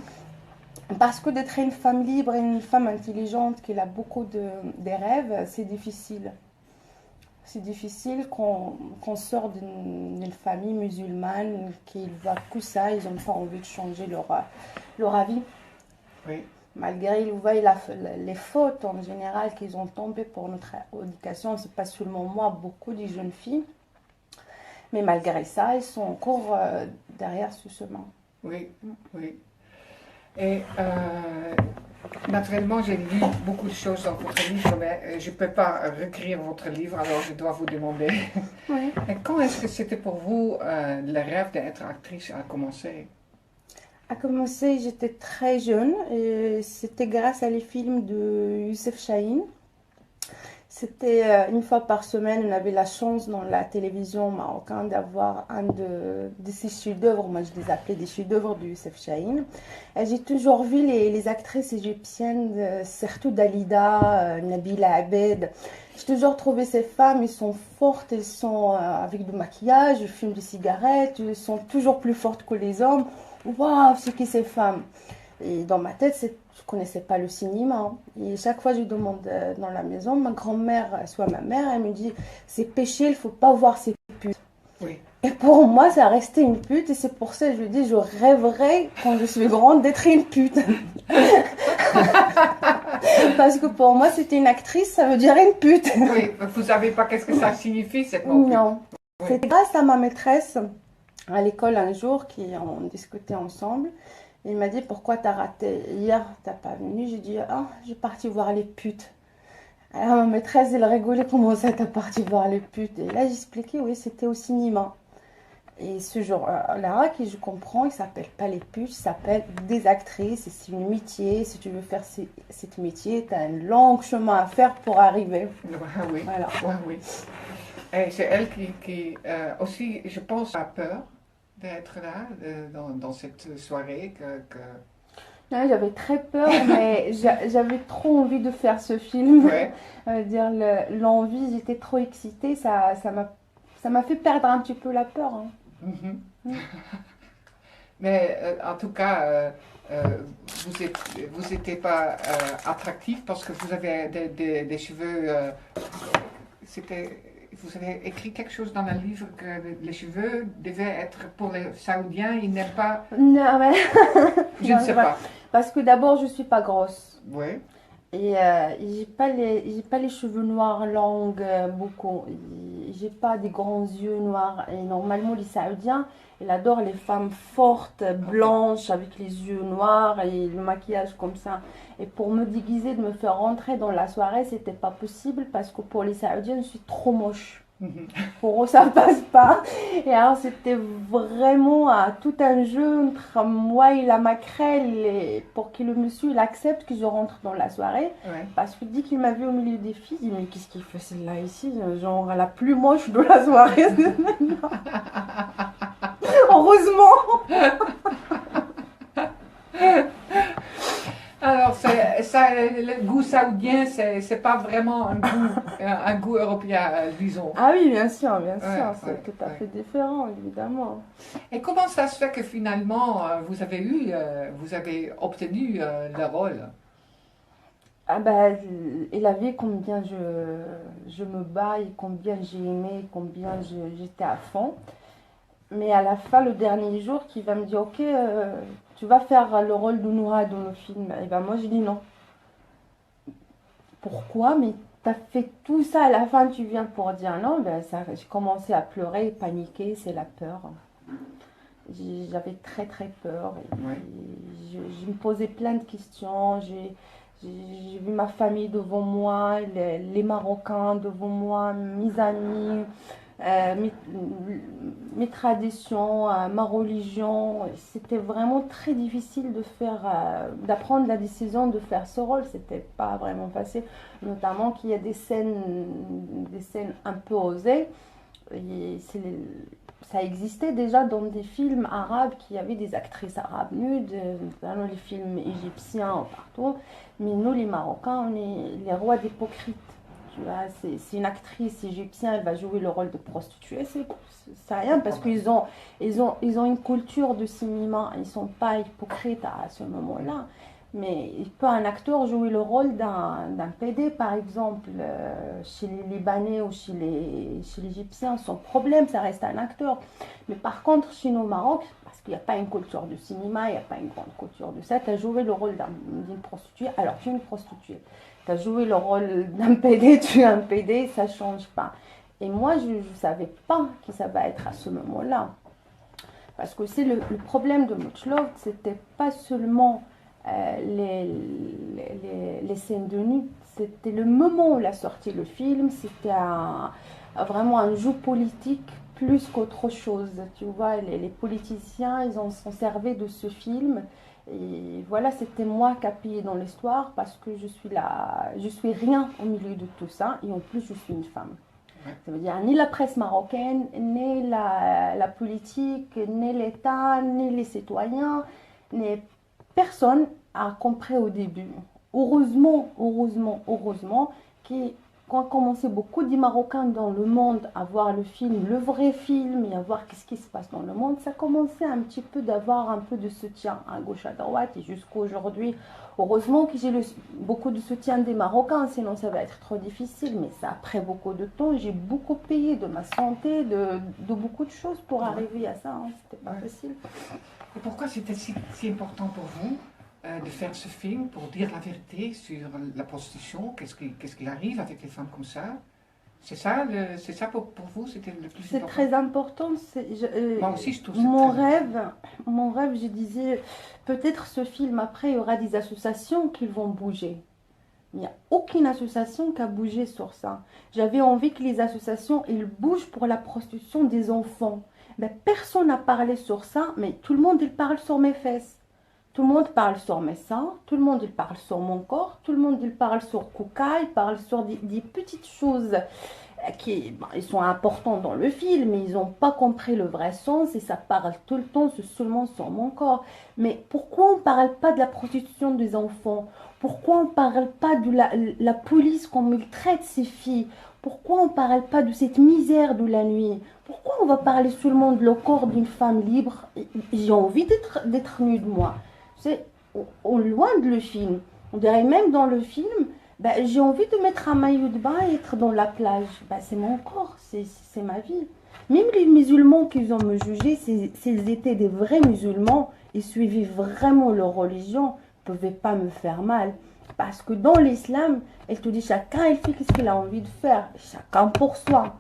[SPEAKER 1] Parce que d'être une femme libre et une femme intelligente qui a beaucoup de rêves, c'est difficile. C'est difficile qu'on sort d'une famille musulmane qui ne voit que ça, ils n'ont pas envie de changer leur avis.
[SPEAKER 2] Oui.
[SPEAKER 1] Malgré ils voient les fautes en général qu'ils ont tombées pour notre éducation, c'est pas seulement moi, beaucoup de jeunes filles. Mais malgré ça, ils sont encore derrière ce chemin.
[SPEAKER 2] Oui, oui. Et naturellement, j'ai lu beaucoup de choses dans votre livre, mais je ne peux pas réécrire votre livre, alors je dois vous demander.
[SPEAKER 1] Oui.
[SPEAKER 2] Et quand est-ce que c'était pour vous le rêve d'être actrice a commencé?
[SPEAKER 1] A commencé, j'étais très jeune et c'était grâce à les films de Youssef Chahine. C'était une fois par semaine, on avait la chance dans la télévision marocaine d'avoir un de ces chefs-d'œuvre, moi je les appelais des chefs-d'œuvre de Youssef Chahine. Et j'ai toujours vu les actrices égyptiennes, surtout Dalida, Nabila Abed. J'ai toujours trouvé ces femmes, elles sont fortes, elles sont avec du maquillage, elles fument des cigarettes, elles sont toujours plus fortes que les hommes. Waouh, c'est qui ces femmes? Et dans ma tête, je ne connaissais pas le cinéma. Et chaque fois, je demande dans la maison, ma grand-mère, soit ma mère, elle me dit, c'est péché, il ne faut pas voir ces putes.
[SPEAKER 2] Oui.
[SPEAKER 1] Et pour moi, ça restait une pute. Et c'est pour ça que je dis, je rêverais, quand je suis grande, d'être une pute. Parce que pour moi, c'était une actrice, ça veut dire une pute.
[SPEAKER 2] Oui, vous ne savez pas qu'est-ce que ça signifie, cette mot pute.
[SPEAKER 1] Non.
[SPEAKER 2] Oui.
[SPEAKER 1] C'est grâce à ma maîtresse à l'école un jour, on discutait ensemble. Il m'a dit, pourquoi t'as raté hier, t'as pas venu? J'ai dit, ah, j'ai parti voir les putes. Alors ma maîtresse, elle rigolait, comment ça t'as parti voir les putes? Et là, j'expliquais, oui, c'était au cinéma. Et ce jour-là, qui je comprends, il s'appelle pas les putes, il s'appelle des actrices. Et c'est une métier. Si tu veux faire cette métier, tu as un long chemin à faire pour arriver.
[SPEAKER 2] Ah oui,
[SPEAKER 1] Voilà.
[SPEAKER 2] ouais, oui. Et c'est elle aussi, je pense, a peur d'être là, dans cette soirée.
[SPEAKER 1] Non, j'avais très peur, mais j'avais trop envie de faire ce film.
[SPEAKER 2] Ouais.
[SPEAKER 1] Dire l'envie, j'étais trop excitée, ça m'a fait perdre un petit peu la peur. Hein.
[SPEAKER 2] Mhm.
[SPEAKER 1] Mm.
[SPEAKER 2] Mais en tout cas, vous n'étiez pas attractif parce que vous avez des cheveux. Vous avez écrit quelque chose dans le livre que les cheveux devaient être pour les Saoudiens, ils n'aiment pas.
[SPEAKER 1] Non, mais
[SPEAKER 2] Je ne sais pas.
[SPEAKER 1] parce que d'abord, je suis pas grosse.
[SPEAKER 2] Oui.
[SPEAKER 1] Et j'ai pas les cheveux noirs longs beaucoup. J'ai pas des grands yeux noirs. Et normalement, les Saoudiens, ils adorent les femmes fortes, blanches, avec les yeux noirs et le maquillage comme ça. Et pour me déguiser, de me faire rentrer dans la soirée, c'était pas possible parce que pour les Saoudiens, je suis trop moche. Pour eux, ça passe pas. Et alors, c'était vraiment tout un jeu entre moi et la maquerelle pour que le monsieur il accepte que je rentre dans la soirée.
[SPEAKER 2] Ouais.
[SPEAKER 1] Parce que dès qu'il m'a vu au milieu des filles, il dit mais qu'est-ce qu'il fait celle-là ici? Genre la plus moche de la soirée. Heureusement.
[SPEAKER 2] Alors, le goût saoudien, c'est pas vraiment un goût européen, disons.
[SPEAKER 1] Ah oui, bien sûr,
[SPEAKER 2] Ouais,
[SPEAKER 1] c'est
[SPEAKER 2] ouais,
[SPEAKER 1] tout à
[SPEAKER 2] ouais.
[SPEAKER 1] fait différent, évidemment.
[SPEAKER 2] Et comment ça se fait que finalement, vous avez obtenu le rôle?
[SPEAKER 1] Ah bah, il a vu combien je me bats et combien j'ai aimé, combien j'étais à fond. Mais à la fin, le dernier jour, qui va me dire, ok, tu vas faire le rôle de Noura dans le film. Et ben moi, je dis non. Pourquoi? Mais t'as fait tout ça à la fin, tu viens pour dire non. Ben ça, j'ai commencé à pleurer, paniquer, c'est la peur. J'avais très très peur. Et
[SPEAKER 2] Ouais.
[SPEAKER 1] je me posais plein de questions. J'ai vu ma famille devant moi, les Marocains devant moi, mes amis, mes traditions, ma religion. C'était vraiment très difficile d'apprendre la décision de faire ce rôle. C'était pas vraiment facile, notamment qu'il y a des scènes un peu osées. Et ça existait déjà dans des films arabes qui avaient des actrices arabes nudes, dans les films égyptiens partout. Mais nous, les Marocains, on est les rois d'hypocrites. Tu vois, c'est une actrice égyptienne, elle va jouer le rôle de prostituée, c'est rien parce qu'ils ont une culture de cinéma, ils sont pas hypocrites à ce moment-là. Mais il peut un acteur jouer le rôle d'un PD, par exemple, chez les Libanais ou chez les Égyptiens, sans problème, ça reste un acteur. Mais par contre, chez nous au Maroc, parce qu'il n'y a pas une culture de cinéma, il n'y a pas une grande culture de ça, tu as joué le rôle d'une prostituée, alors tu es une prostituée. Tu as joué le rôle d'un PD, tu es un PD, ça ne change pas. Et moi, je ne savais pas que ça va être à ce moment-là. Parce que c'est le problème de Much Love, c'était pas seulement les scènes de nu, c'était le moment où il a sorti le film, c'était vraiment un jeu politique plus qu'autre chose. Tu vois, les politiciens, ils s'en servaient de ce film. Et voilà, c'était moi qui appuyais dans l'histoire parce que je suis rien au milieu de tout ça et en plus je suis une femme. Ça veut dire ni la presse marocaine, ni la politique, ni l'État, ni les citoyens, ni personne a compris au début. Heureusement, quand commençait beaucoup de Marocains dans le monde à voir le film, le vrai film, et à voir qu'est-ce qui se passe dans le monde, ça commençait un petit peu d'avoir un peu de soutien à gauche, à droite, et jusqu'à aujourd'hui. Heureusement que j'ai beaucoup de soutien des Marocains, sinon ça va être trop difficile, mais ça a pris beaucoup de temps. J'ai beaucoup payé de ma santé, de beaucoup de choses pour arriver à ça. Hein. C'était pas facile.
[SPEAKER 2] Et pourquoi c'était si important pour vous de faire ce film pour dire la vérité sur la prostitution? Qu'est-ce qu'il arrive avec les femmes comme ça? C'est ça pour vous, c'était le plus
[SPEAKER 1] C'est
[SPEAKER 2] important?
[SPEAKER 1] très important.
[SPEAKER 2] Moi aussi, je trouve ça
[SPEAKER 1] mon
[SPEAKER 2] très
[SPEAKER 1] rêve, je disais, peut-être ce film, après, il y aura des associations qui vont bouger. Il n'y a aucune association qui a bougé sur ça. J'avais envie que les associations, ils bougent pour la prostitution des enfants. Ben, personne n'a parlé sur ça, mais tout le monde il parle sur mes fesses. Tout le monde parle sur mes seins, tout le monde il parle sur mon corps, tout le monde il parle sur Kuka, il parle sur des petites choses qui ils sont importantes dans le film, mais ils n'ont pas compris le vrai sens et ça parle tout le temps seulement sur mon corps. Mais pourquoi on ne parle pas de la prostitution des enfants? Pourquoi on ne parle pas de la police comme il traite ces filles? Pourquoi on ne parle pas de cette misère de la nuit? Pourquoi on va parler seulement de le corps d'une femme libre? J'ai envie d'être nue de moi. C'est au loin de le film. On dirait même dans le film, ben, j'ai envie de mettre un maillot de bain et être dans la plage. Ben, c'est mon corps, c'est ma vie. Même les musulmans qui ont me jugé, s'ils étaient des vrais musulmans et suivaient vraiment leur religion, ne pouvaient pas me faire mal. Parce que dans l'islam, elle te dit chacun il fait ce qu'il a envie de faire, chacun pour soi.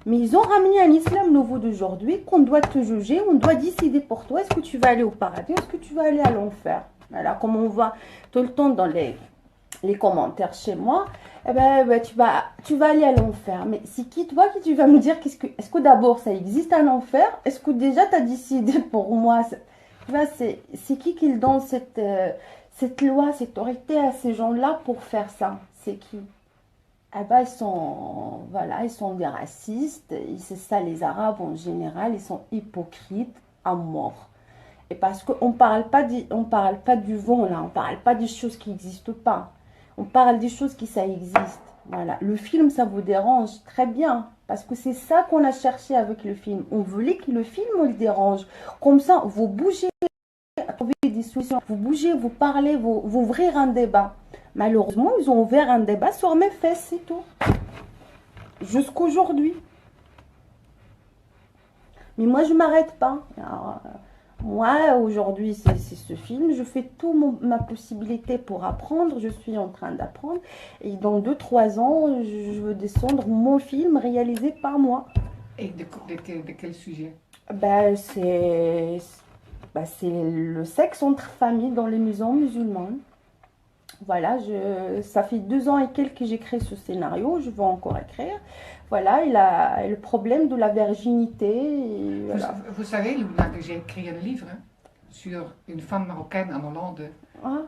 [SPEAKER 1] Mais ils ont ramené un islam nouveau d'aujourd'hui qu'on doit te juger, on doit décider pour toi, est-ce que tu vas aller au paradis, est-ce que tu vas aller à l'enfer. Voilà, comme on voit tout le temps dans les commentaires chez moi, eh ben, tu vas aller à l'enfer. Mais c'est qui toi qui tu vas me dire est-ce que d'abord ça existe un enfer? Est-ce que déjà tu as décidé pour moi? Tu vois, c'est qui donne cette loi, cette autorité à ces gens-là pour faire ça? C'est qui? Eh ben, voilà, ils sont des racistes, et c'est ça les Arabes en général, ils sont hypocrites à mort. Et parce qu'on on parle pas du vent là, on parle pas des choses qui n'existent pas. On parle des choses qui ça existe. Voilà, le film ça vous dérange très bien parce que c'est ça qu'on a cherché avec le film. On voulait que le film le dérange. Comme ça, vous bougez, trouver des solutions, vous bougez, vous parlez, vous ouvrir un débat. Malheureusement, ils ont ouvert un débat sur mes fesses, c'est tout. Jusqu'aujourd'hui. Mais moi, je m'arrête pas. Alors, moi, aujourd'hui, c'est ce film. Je fais tout ma possibilité pour apprendre. Je suis en train d'apprendre. Et dans 2-3 ans, je veux descendre mon film réalisé par moi.
[SPEAKER 2] Et de quel sujet?
[SPEAKER 1] Ben, c'est le sexe entre familles dans les maisons musulmanes. Voilà, ça fait 2 ans et quelques que j'ai créé ce scénario. Je vais encore écrire. Voilà, il a le problème de la virginité. Et voilà.
[SPEAKER 2] Vous savez, Luna, que j'ai écrit un livre sur une femme marocaine en Hollande
[SPEAKER 1] Ah.